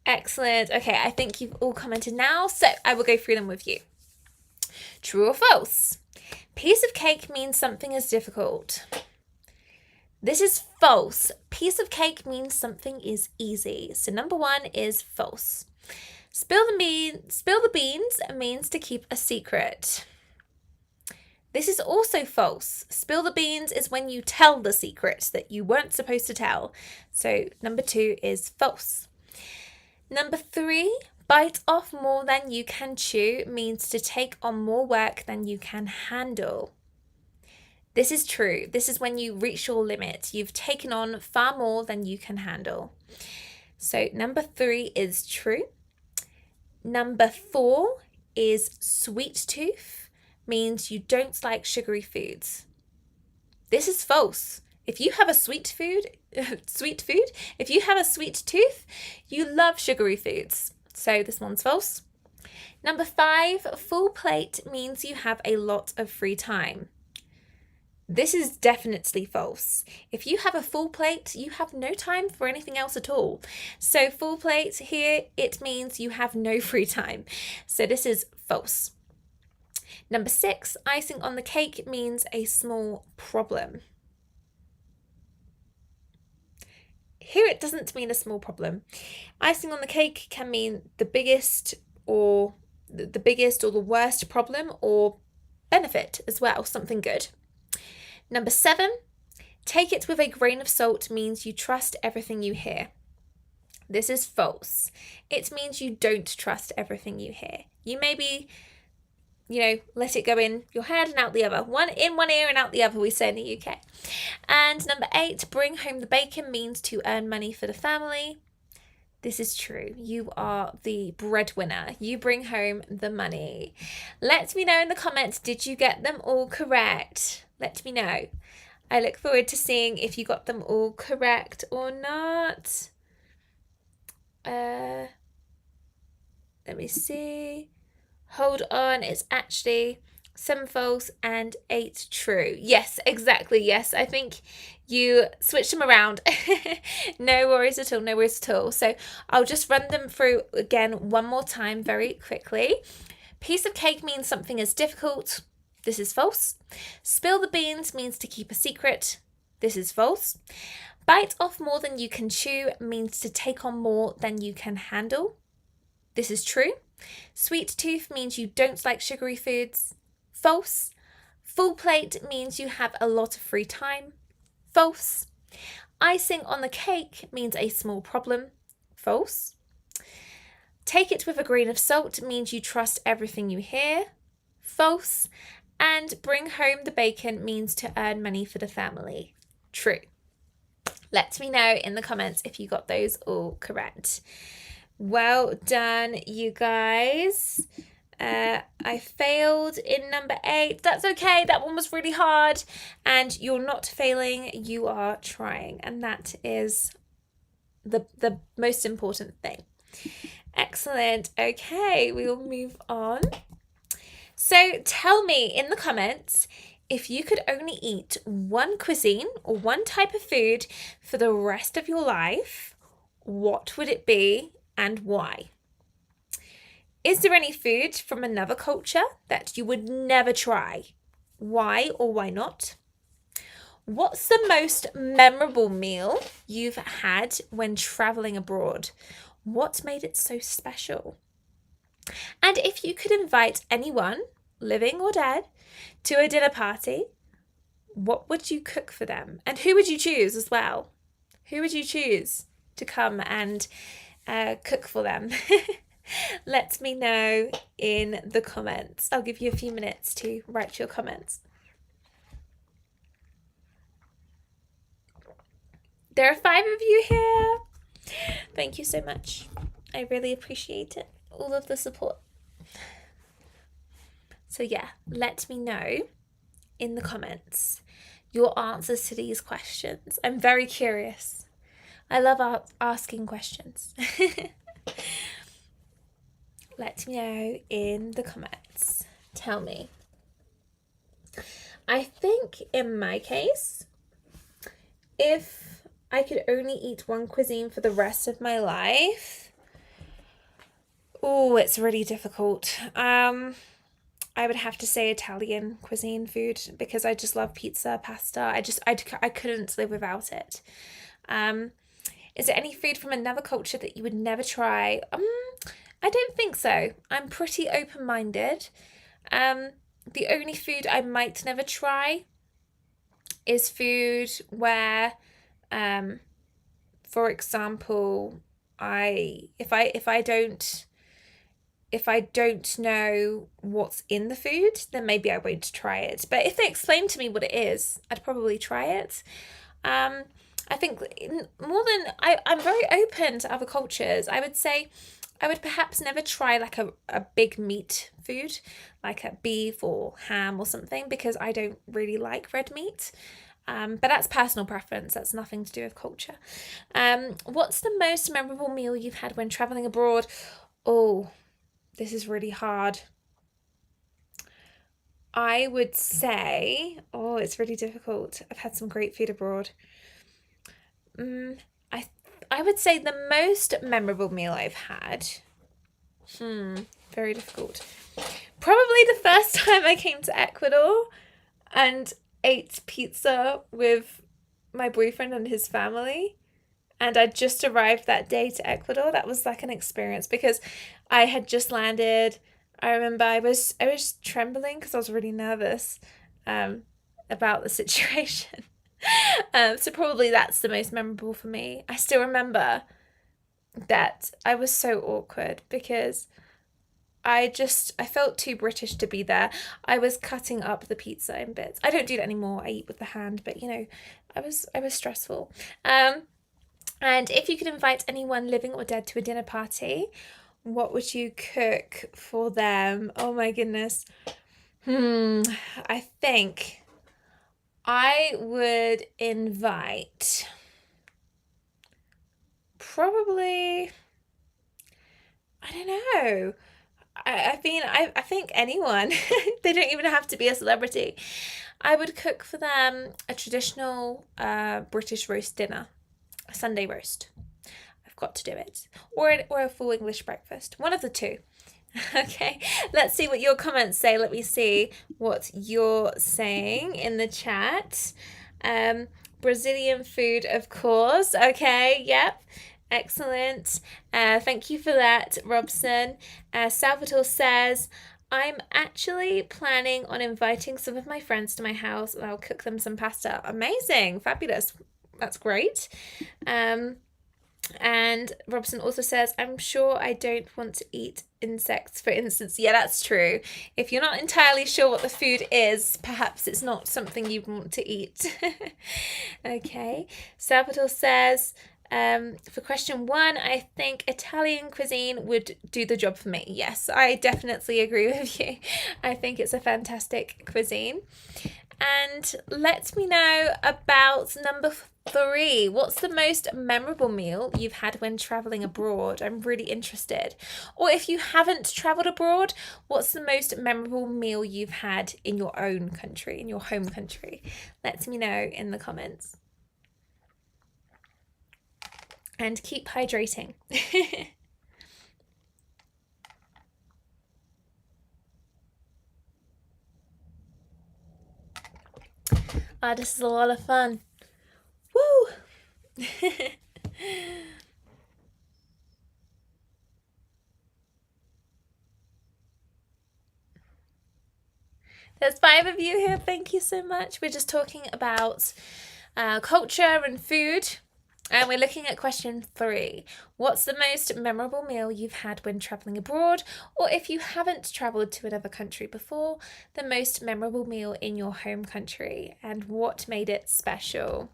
Excellent. Okay, I think you've all commented now, so I will go through them with you. True or false? Piece of cake means something is difficult. This is false. Piece of cake means something is easy. So number 1 is false. Spill the beans means to keep a secret. This is also false. Spill the beans is when you tell the secret that you weren't supposed to tell. So number 2 is false. Number 3, bite off more than you can chew means to take on more work than you can handle. This is true. This is when you reach your limit. You've taken on far more than you can handle. So number 3 is true. Number 4 is sweet tooth, means you don't like sugary foods. This is false. If you have a sweet tooth, you love sugary foods. So this one's false. Number 5, full plate means you have a lot of free time. This is definitely false. If you have a full plate, you have no time for anything else at all. So full plate here, it means you have no free time. So this is false. Number 6, icing on the cake means a small problem. Here it doesn't mean a small problem. Icing on the cake can mean the biggest or the worst problem or benefit as well, something good. Number 7, take it with a grain of salt means you trust everything you hear. This is false. It means you don't trust everything you hear. You maybe, let it go in your head and out the other. One in one ear and out the other, we say in the UK. And number 8, bring home the bacon means to earn money for the family. This is true. You are the breadwinner. You bring home the money. Let me know in the comments, did you get them all correct? Let me know. I look forward to seeing if you got them all correct or not. Let me see. Hold on, it's actually 7 false and 8 true. Yes, exactly. Yes, I think you switched them around. No worries at all. No worries at all. So I'll just run them through again one more time very quickly. Piece of cake means something is difficult. This is false. Spill the beans means to keep a secret. This is false. Bite off more than you can chew means to take on more than you can handle. This is true. Sweet tooth means you don't like sugary foods. False. Full plate means you have a lot of free time. False. Icing on the cake means a small problem. False. Take it with a grain of salt means you trust everything you hear. False. And bring home the bacon means to earn money for the family. True. Let me know in the comments if you got those all correct. Well done, you guys. I failed in number 8. That's okay. That one was really hard. And you're not failing. You are trying. And that is the most important thing. Excellent. Okay, we will move on. So tell me in the comments, if you could only eat one cuisine or one type of food for the rest of your life, what would it be and why? Is there any food from another culture that you would never try? Why or why not? What's the most memorable meal you've had when traveling abroad? What made it so special? And if you could invite anyone living or dead, to a dinner party, what would you cook for them? And who would you choose as well? Who would you choose to come and cook for them? Let me know in the comments. I'll give you a few minutes to write your comments. There are 5 of you here. Thank you so much. I really appreciate it. All of the support. So yeah, let me know in the comments your answers to these questions. I'm very curious. I love asking questions. Let me know in the comments. Tell me. I think in my case, if I could only eat one cuisine for the rest of my life, oh, it's really difficult. I would have to say Italian cuisine food because I just love pizza, pasta. I couldn't live without it. Is there any food from another culture that you would never try? I don't think so. I'm pretty open-minded. The only food I might never try is food where, for example, if I don't know what's in the food, then maybe I won't try it. But if they explain to me what it is, I'd probably try it. I think I'm very open to other cultures. I would say I would perhaps never try like a big meat food, like a beef or ham or something, because I don't really like red meat. But that's personal preference. That's nothing to do with culture. What's the most memorable meal you've had when traveling abroad? Oh, this is really hard. I would say, it's really difficult. I've had some great food abroad. I would say the most memorable meal I've had. Very difficult. Probably the first time I came to Ecuador and ate pizza with my boyfriend and his family. And I just arrived that day to Ecuador. That was like an experience because I had just landed. I remember I was trembling because I was really nervous about the situation. So probably that's the most memorable for me. I still remember that I was so awkward because I felt too British to be there. I was cutting up the pizza in bits. I don't do that anymore. I eat with the hand, but I was stressful. And if you could invite anyone living or dead to a dinner party, what would you cook for them? Oh my goodness. I think I would invite probably, I don't know. I think anyone. They don't even have to be a celebrity. I would cook for them a traditional British roast dinner, a Sunday roast. I've got to do it. Or a full English breakfast. One of the two. Okay, let's see what your comments say. Let me see what you're saying in the chat. Brazilian food, of course. Okay, yep. Excellent. Thank you for that, Robson. Salvatore says, I'm actually planning on inviting some of my friends to my house and I'll cook them some pasta. Amazing. Fabulous. That's great. And Robson also says, I'm sure I don't want to eat insects, for instance. Yeah, that's true. If you're not entirely sure what the food is, perhaps it's not something you want to eat. Okay. Salvatore says, for question 1, I think Italian cuisine would do the job for me. Yes, I definitely agree with you. I think it's a fantastic cuisine. And let me know about number 3. What's the most memorable meal you've had when traveling abroad? I'm really interested. Or if you haven't traveled abroad, what's the most memorable meal you've had in your own country, in your home country? Let me know in the comments. And keep hydrating. This is a lot of fun. Woo! There's 5 of you here. Thank you so much. We're just talking about culture and food. And we're looking at question 3. What's the most memorable meal you've had when travelling abroad? Or if you haven't travelled to another country before, the most memorable meal in your home country and what made it special?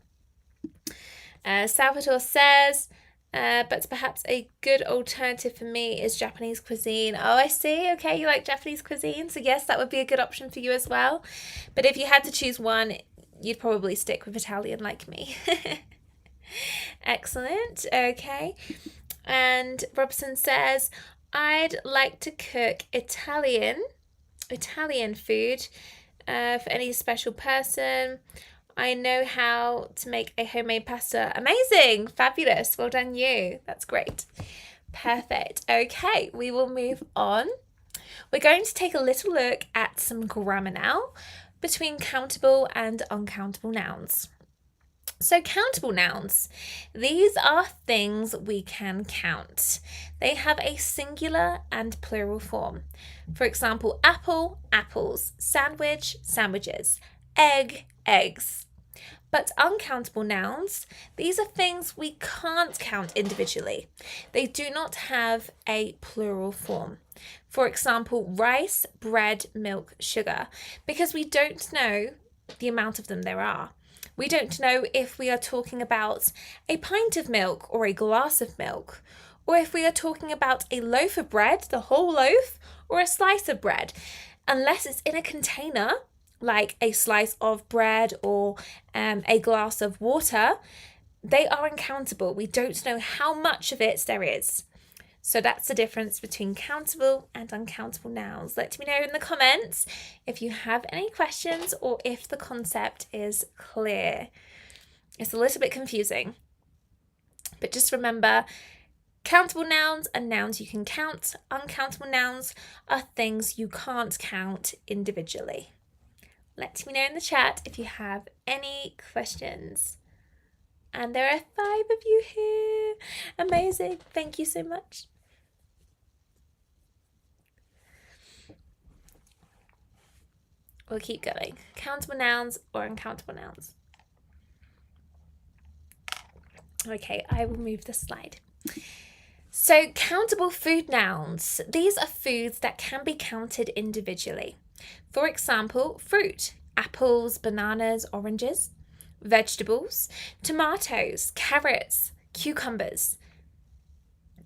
Salvatore says, but perhaps a good alternative for me is Japanese cuisine. Oh, I see. Okay, you like Japanese cuisine. So yes, that would be a good option for you as well. But if you had to choose one, you'd probably stick with Italian like me. Excellent. Okay. And Robson says, I'd like to cook Italian food for any special person. I know how to make a homemade pasta. Amazing. Fabulous. Well done you. That's great. Perfect. Okay, we will move on. We're going to take a little look at some grammar now between countable and uncountable nouns. So countable nouns, these are things we can count. They have a singular and plural form. For example, apple, apples, sandwich, sandwiches, egg, eggs. But uncountable nouns, these are things we can't count individually. They do not have a plural form. For example, rice, bread, milk, sugar, because we don't know the amount of them there are. We don't know if we are talking about a pint of milk or a glass of milk, or if we are talking about a loaf of bread, the whole loaf, or a slice of bread, unless it's in a container, like a slice of bread or a glass of water. They are uncountable. We don't know how much of it there is. So that's the difference between countable and uncountable nouns. Let me know in the comments if you have any questions or if the concept is clear. It's a little bit confusing, but just remember, countable nouns are nouns you can count. Uncountable nouns are things you can't count individually. Let me know in the chat if you have any questions. And there are 5 of you here. Amazing. Thank you so much. We'll keep going. Countable nouns or uncountable nouns. Okay, I will move the slide. So countable food nouns. These are foods that can be counted individually. For example, fruit, apples, bananas, oranges. Vegetables, tomatoes, carrots, cucumbers.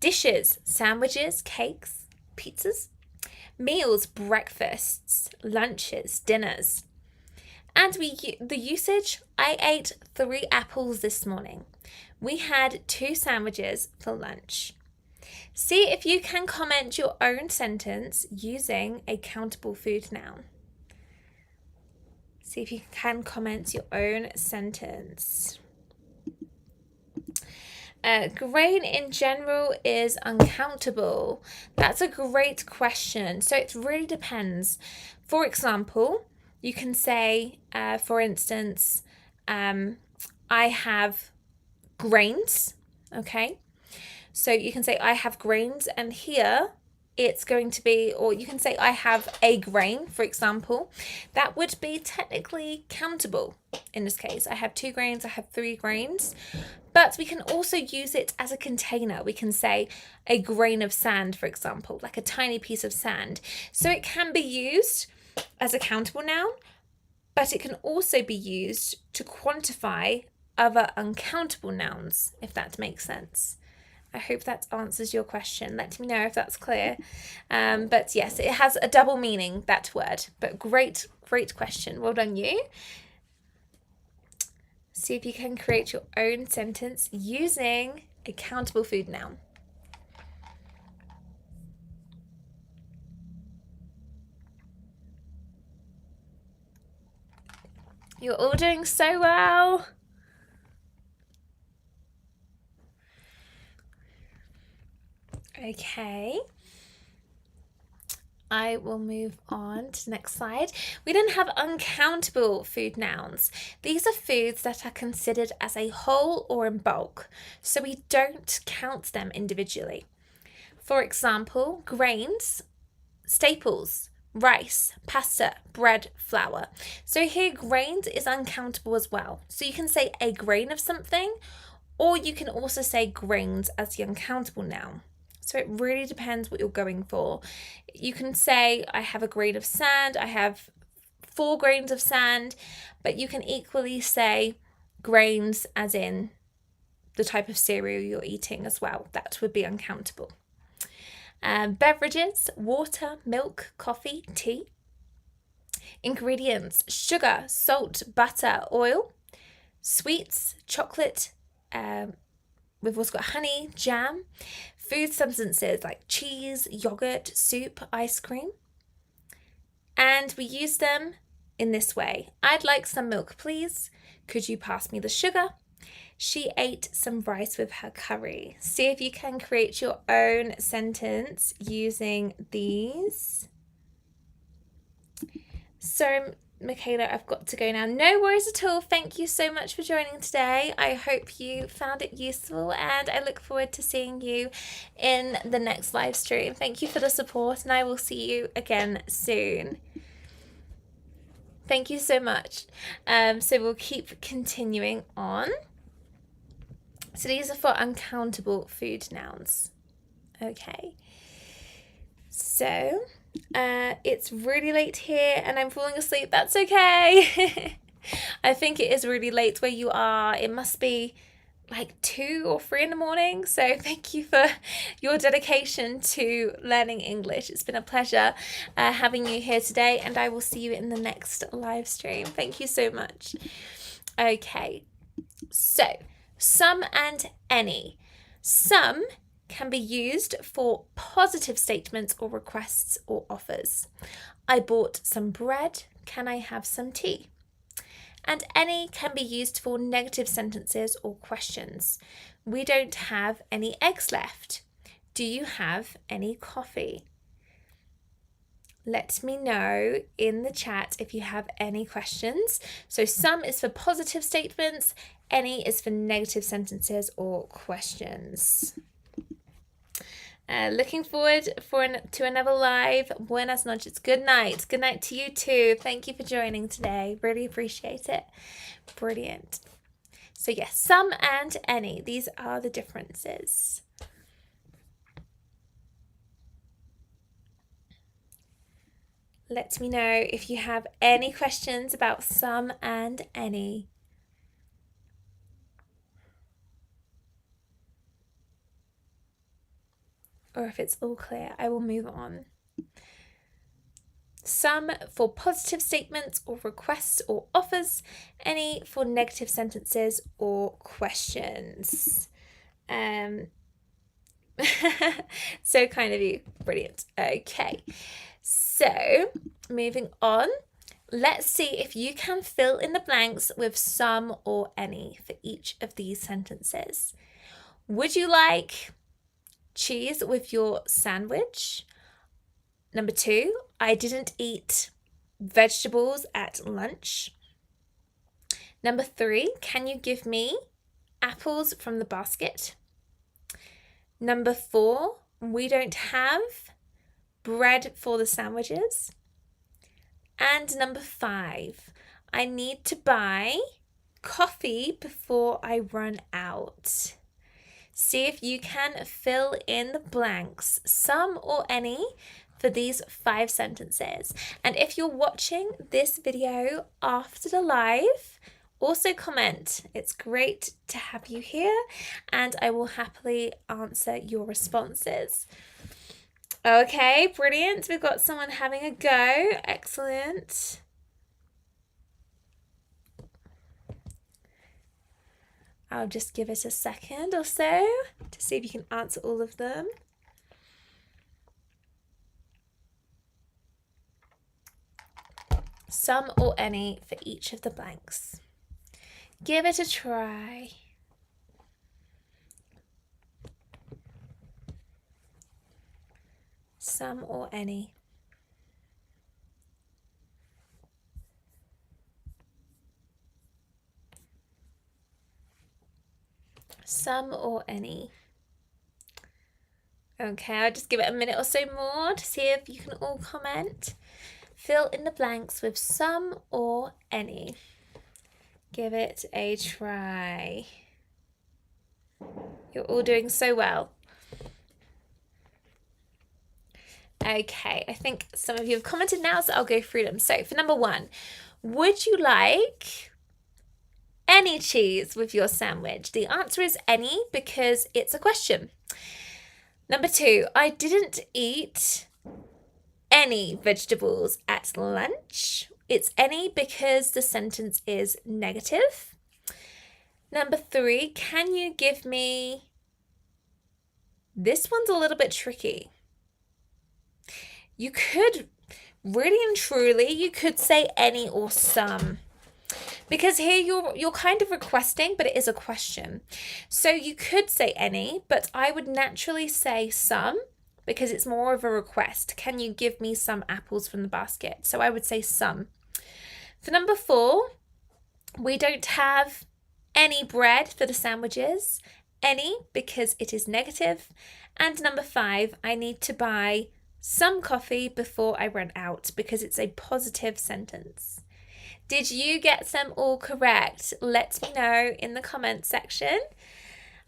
Dishes, sandwiches, cakes, pizzas. Meals, breakfasts, lunches, dinners. And the usage, I ate 3 apples this morning. We had 2 sandwiches for lunch. See if you can comment your own sentence using a countable food noun. See if you can comment your own sentence. Grain in general is uncountable. That's a great question. So it really depends. For example, you can say, for instance, I have grains. Okay. So you can say I have grains, and here it's going to be, or you can say I have a grain, for example. That would be technically countable in this case. I have 2 grains, I have 3 grains. But we can also use it as a container. We can say a grain of sand, for example, like a tiny piece of sand. So it can be used as a countable noun, but it can also be used to quantify other uncountable nouns, if that makes sense. I hope that answers your question. Let me know if that's clear. But yes, it has a double meaning, that word. But great question. Well done you. See if you can create your own sentence using a countable food noun. You're all doing so well. Okay. I will move on to the next slide. We then have uncountable food nouns. These are foods that are considered as a whole or in bulk, so we don't count them individually. For example, grains, staples, rice, pasta, bread, flour. So here grains is uncountable as well. So you can say a grain of something, or you can also say grains as the uncountable noun. So it really depends what you're going for. You can say, I have a grain of sand, I have 4 grains of sand, but you can equally say grains as in the type of cereal you're eating as well. That would be uncountable. Beverages, water, milk, coffee, tea. Ingredients, sugar, salt, butter, oil. Sweets, chocolate, we've also got honey, jam. Food substances like cheese, yogurt, soup, ice cream. And we use them in this way. I'd like some milk, please. Could you pass me the sugar? She ate some rice with her curry. See if you can create your own sentence using these. So, Michaela, I've got to go now. No worries at all. Thank you so much for joining today. I hope you found it useful and I look forward to seeing you in the next live stream. Thank you for the support and I will see you again soon. Thank you so much. So we'll keep continuing on. So these are for uncountable food nouns. Okay. So it's really late here and I'm falling asleep. That's okay. I think it is really late where you are. It must be like 2 or 3 in the morning. So thank you for your dedication to learning English. It's been a pleasure having you here today and I will see you in the next live stream. Thank you so much. Okay, so some and any. Some can be used for positive statements or requests or offers. I bought some bread. Can I have some tea? And any can be used for negative sentences or questions. We don't have any eggs left. Do you have any coffee? Let me know in the chat if you have any questions. So some is for positive statements, any is for negative sentences or questions. Looking forward to another live. Buenas noches. Good night. Good night to you too. Thank you for joining today. Really appreciate it. Brilliant. So yes, some and any. These are the differences. Let me know if you have any questions about some and any. Or if it's all clear, I will move on. Some for positive statements or requests or offers, any for negative sentences or questions. So kind of you. Brilliant. Okay. So moving on, let's see if you can fill in the blanks with some or any for each of these sentences. Would you like cheese with your sandwich? Number 2, I didn't eat vegetables at lunch. Number 3, can you give me apples from the basket? Number 4, we don't have bread for the sandwiches. And number 5, I need to buy coffee before I run out. See if you can fill in the blanks, some or any, for these 5 sentences. And if you're watching this video after the live, also comment. It's great to have you here and I will happily answer your responses. Okay, brilliant. We've got someone having a go. Excellent. I'll just give it a second or so to see if you can answer all of them. Some or any for each of the blanks. Give it a try. Some or any. Some or any. Okay, I'll just give it a minute or so more to see if you can all comment. Fill in the blanks with some or any. Give it a try. You're all doing so well. Okay, I think some of you have commented now, so I'll go through them. So for number 1, would you like any cheese with your sandwich? The answer is any because it's a question. Number 2, I didn't eat any vegetables at lunch. It's any because the sentence is negative. Number 3, can you give me... This one's a little bit tricky. You could, really and truly, you could say any or some. Because here you're kind of requesting, but it is a question. So you could say any, but I would naturally say some because it's more of a request. Can you give me some apples from the basket? So I would say some. For number 4, we don't have any bread for the sandwiches. Any because it is negative. And number 5, I need to buy some coffee before I run out because it's a positive sentence. Did you get them all correct? Let me know in the comments section.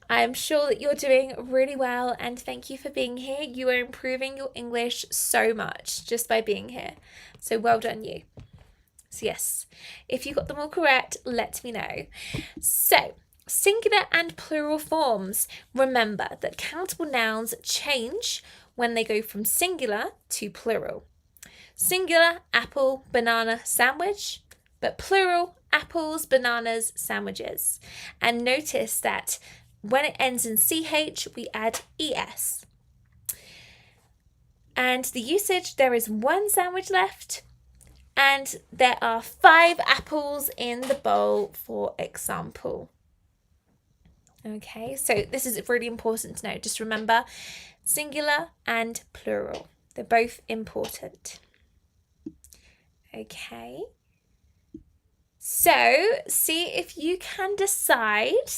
I'm sure that you're doing really well and thank you for being here. You are improving your English so much just by being here. So well done you. So yes, if you got them all correct, let me know. So, singular and plural forms. Remember that countable nouns change when they go from singular to plural. Singular, apple, banana, sandwich, but plural, apples, bananas, sandwiches. And notice that when it ends in CH, we add ES. And the usage, there is 1 sandwich left, and there are 5 apples in the bowl, for example. Okay, so this is really important to know. Just remember, singular and plural. They're both important. Okay. So, see if you can decide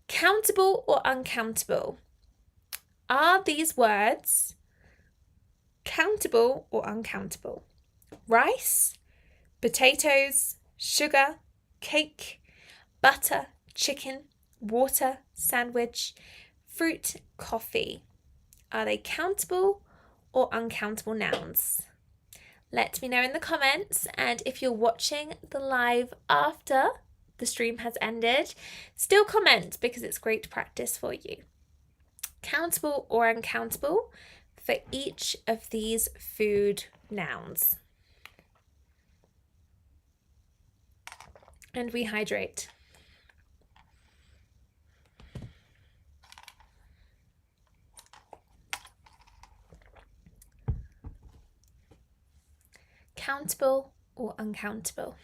countable or uncountable. Are these words countable or uncountable? Rice, potatoes, sugar, cake, butter, chicken, water, sandwich, fruit, coffee. Are they countable or uncountable nouns? Let me know in the comments, and if you're watching the live after the stream has ended, still comment because it's great practice for you. Countable or uncountable for each of these food nouns. And we hydrate. Countable or uncountable?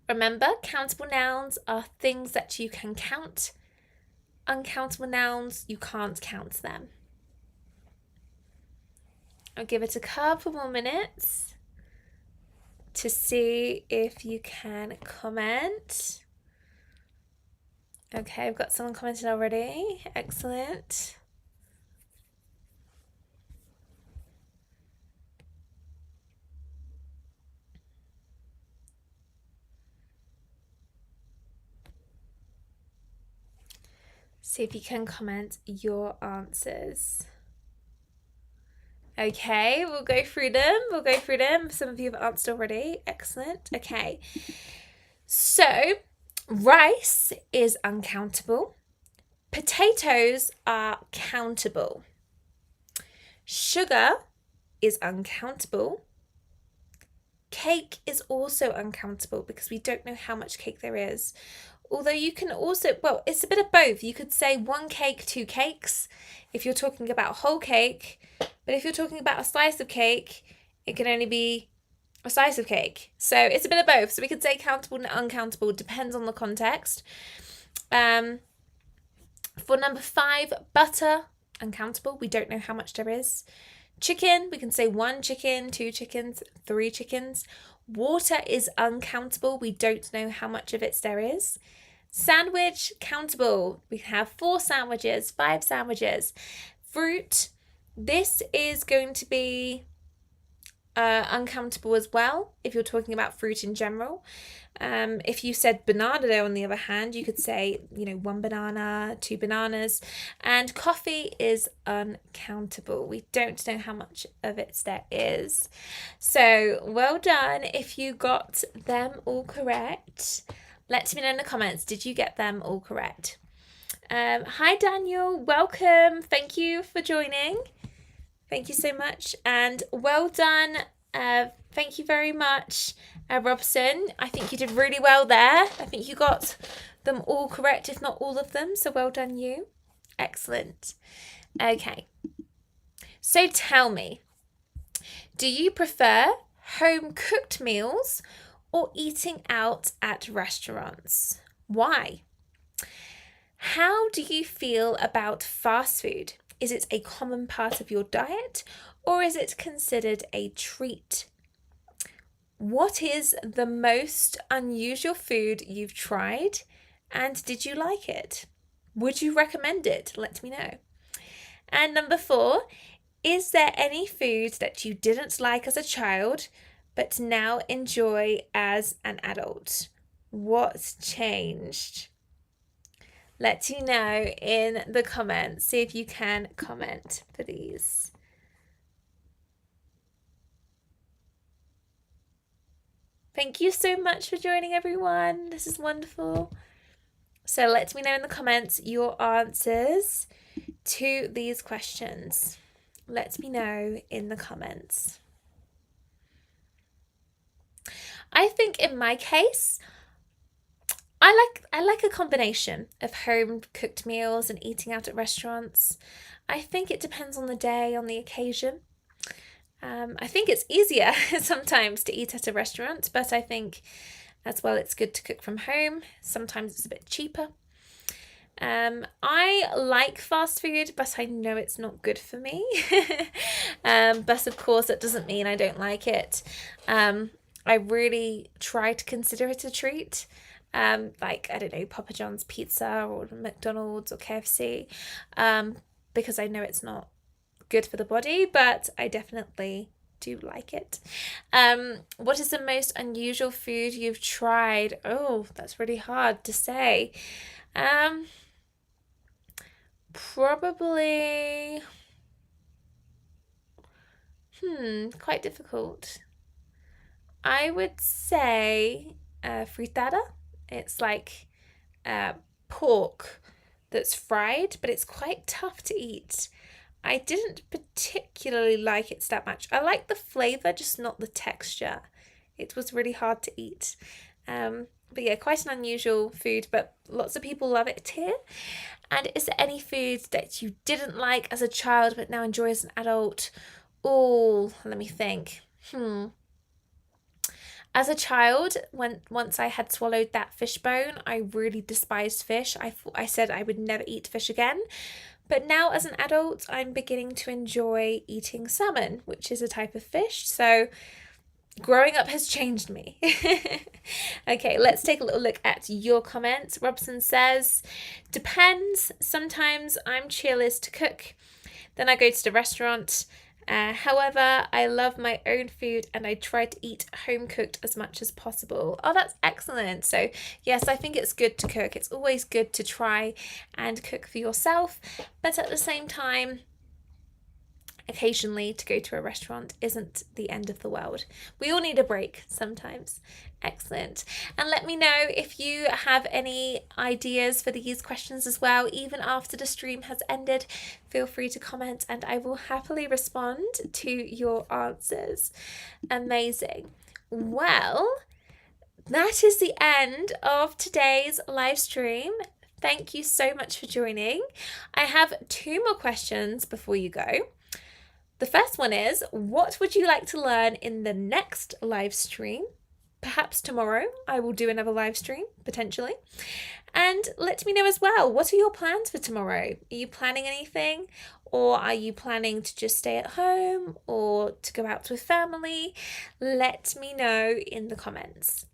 Remember, countable nouns are things that you can count. Uncountable nouns, you can't count them. I'll give it a couple more minutes to see if you can comment. Okay, I've got someone commented already. Excellent. See if you can comment your answers. Okay, we'll go through them. Some of you have answered already. Excellent. Okay. So, rice is uncountable. Potatoes are countable. Sugar is uncountable. Cake is also uncountable because we don't know how much cake there is. Although you can also, well, it's a bit of both. You could say 1 cake, 2 cakes if you're talking about whole cake. But if you're talking about a slice of cake, it can only be a slice of cake. So it's a bit of both. So we could say countable and uncountable, depends on the context. For number 5, butter, uncountable. We don't know how much there is. Chicken, we can say 1 chicken, 2 chickens, 3 chickens. Water is uncountable. We don't know how much of it there is. Sandwich, countable. We have 4 sandwiches, 5 sandwiches. Fruit, this is going to be uncountable as well, if you're talking about fruit in general. If you said banana, though, on the other hand, you could say, 1 banana, 2 bananas. And coffee is uncountable. We don't know how much of it there is. So well done if you got them all correct. Let me know in the comments, did you get them all correct? Hi Daniel, welcome. Thank you for joining. Thank you so much, and well done. Thank you very much, Robson. I think you did really well there. I think you got them all correct, if not all of them, so well done you. Excellent. Okay, so tell me, do you prefer home cooked meals or eating out at restaurants? Why? How do you feel about fast food? Is it a common part of your diet, or is it considered a treat? What is the most unusual food you've tried, and did you like it? Would you recommend it? Let me know. And number 4, is there any food that you didn't like as a child, but now enjoy as an adult? What's changed? Let me know in the comments. See if you can comment for these. Thank you so much for joining, everyone. This is wonderful. So let me know in the comments your answers to these questions. Let me know in the comments. I think in my case, I like a combination of home cooked meals and eating out at restaurants. I think it depends on the day, on the occasion. I think it's easier sometimes to eat at a restaurant, but I think as well it's good to cook from home. Sometimes it's a bit cheaper. I like fast food, but I know it's not good for me. But of course, that doesn't mean I don't like it. I really try to consider it a treat. Like, I don't know, Papa John's pizza or McDonald's or KFC, because I know it's not good for the body, but I definitely do like it. What is the most unusual food you've tried? Oh, that's really hard to say. Probably, quite difficult. I would say fritada. It's like pork that's fried, but it's quite tough to eat. I didn't particularly like it that much. I like the flavour, just not the texture. It was really hard to eat. But yeah, quite an unusual food, but lots of people love it here. And is there any food that you didn't like as a child but now enjoy as an adult? Oh, let me think. As a child, once I had swallowed that fish bone, I really despised fish. I said I would never eat fish again. But now as an adult, I'm beginning to enjoy eating salmon, which is a type of fish. So growing up has changed me. Okay, let's take a little look at your comments. Robson says, depends. Sometimes I'm cheerless to cook. Then I go to the restaurant. However, I love my own food and I try to eat home cooked as much as possible. Oh, that's excellent. So yes, I think it's good to cook. It's always good to try and cook for yourself, but at the same time, occasionally to go to a restaurant isn't the end of the world. We all need a break sometimes. Excellent. And let me know if you have any ideas for these questions as well. Even after the stream has ended, feel free to comment and I will happily respond to your answers. Amazing. Well, that is the end of today's live stream. Thank you so much for joining. I have 2 more questions before you go. The first one is, what would you like to learn in the next live stream? Perhaps tomorrow I will do another live stream, potentially. And let me know as well, what are your plans for tomorrow? Are you planning anything? Or are you planning to just stay at home or to go out with family? Let me know in the comments.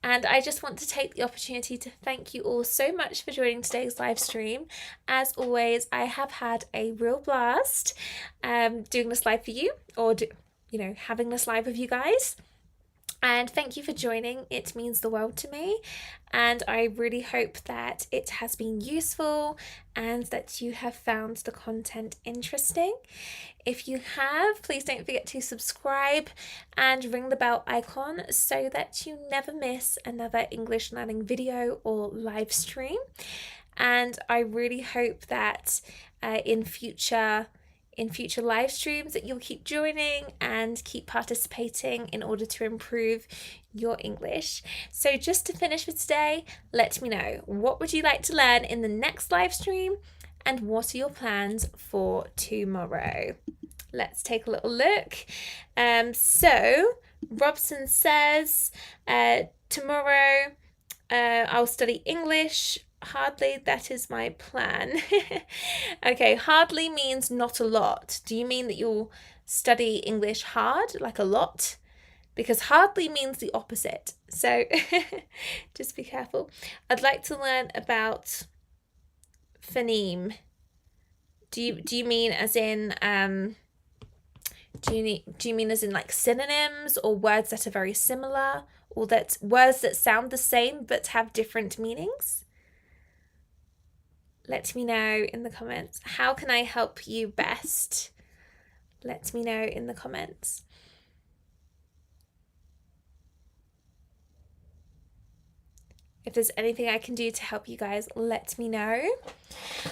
And I just want to take the opportunity to thank you all so much for joining today's live stream. As always, I have had a real blast doing this live for you, or having this live with you guys. And thank you for joining. It means the world to me. And I really hope that it has been useful and that you have found the content interesting. If you have, please don't forget to subscribe and ring the bell icon so that you never miss another English learning video or live stream. And I really hope that in future live streams that you'll keep joining and keep participating in order to improve your English. So just to finish for today, let me know, what would you like to learn in the next live stream and what are your plans for tomorrow? Let's take a little look. So Robson says, tomorrow I'll study English. Hardly, that is my plan. Okay, hardly means not a lot. Do you mean that you'll study English hard, like a lot? Because hardly means the opposite. So just be careful. I'd like to learn about phoneme. Do you mean as in do you mean as in like synonyms or words that are very similar, or that words that sound the same but have different meanings? Let me know in the comments. How can I help you best? Let me know in the comments. If there's anything I can do to help you guys, let me know.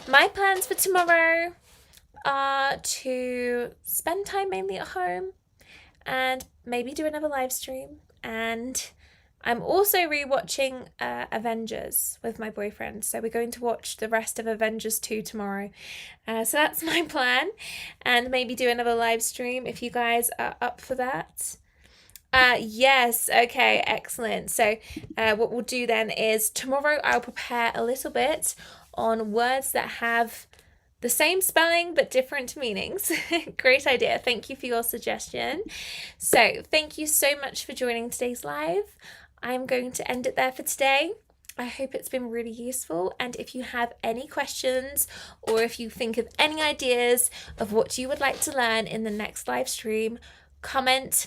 My plans for tomorrow are to spend time mainly at home and maybe do another live stream. And I'm also rewatching Avengers with my boyfriend. So we're going to watch the rest of Avengers 2 tomorrow. So that's my plan. And maybe do another live stream if you guys are up for that. Yes, okay, excellent. So what we'll do then is tomorrow I'll prepare a little bit on words that have the same spelling but different meanings. Great idea. Thank you for your suggestion. So thank you so much for joining today's live. I'm going to end it there for today. I hope it's been really useful, and if you have any questions or if you think of any ideas of what you would like to learn in the next live stream, comment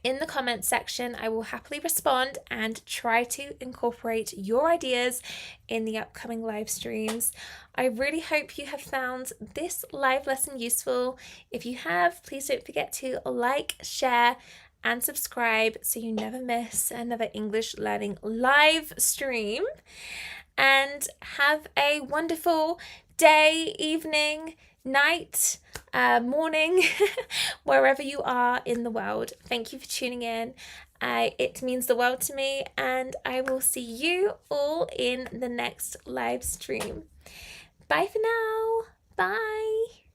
in the comments section. I will happily respond and try to incorporate your ideas in the upcoming live streams. I really hope you have found this live lesson useful. If you have, please don't forget to like, share, and subscribe so you never miss another English learning live stream. And have a wonderful day, evening, night, morning, wherever you are in the world. Thank you for tuning in. It means the world to me, and I will see you all in the next live stream. Bye for now. Bye.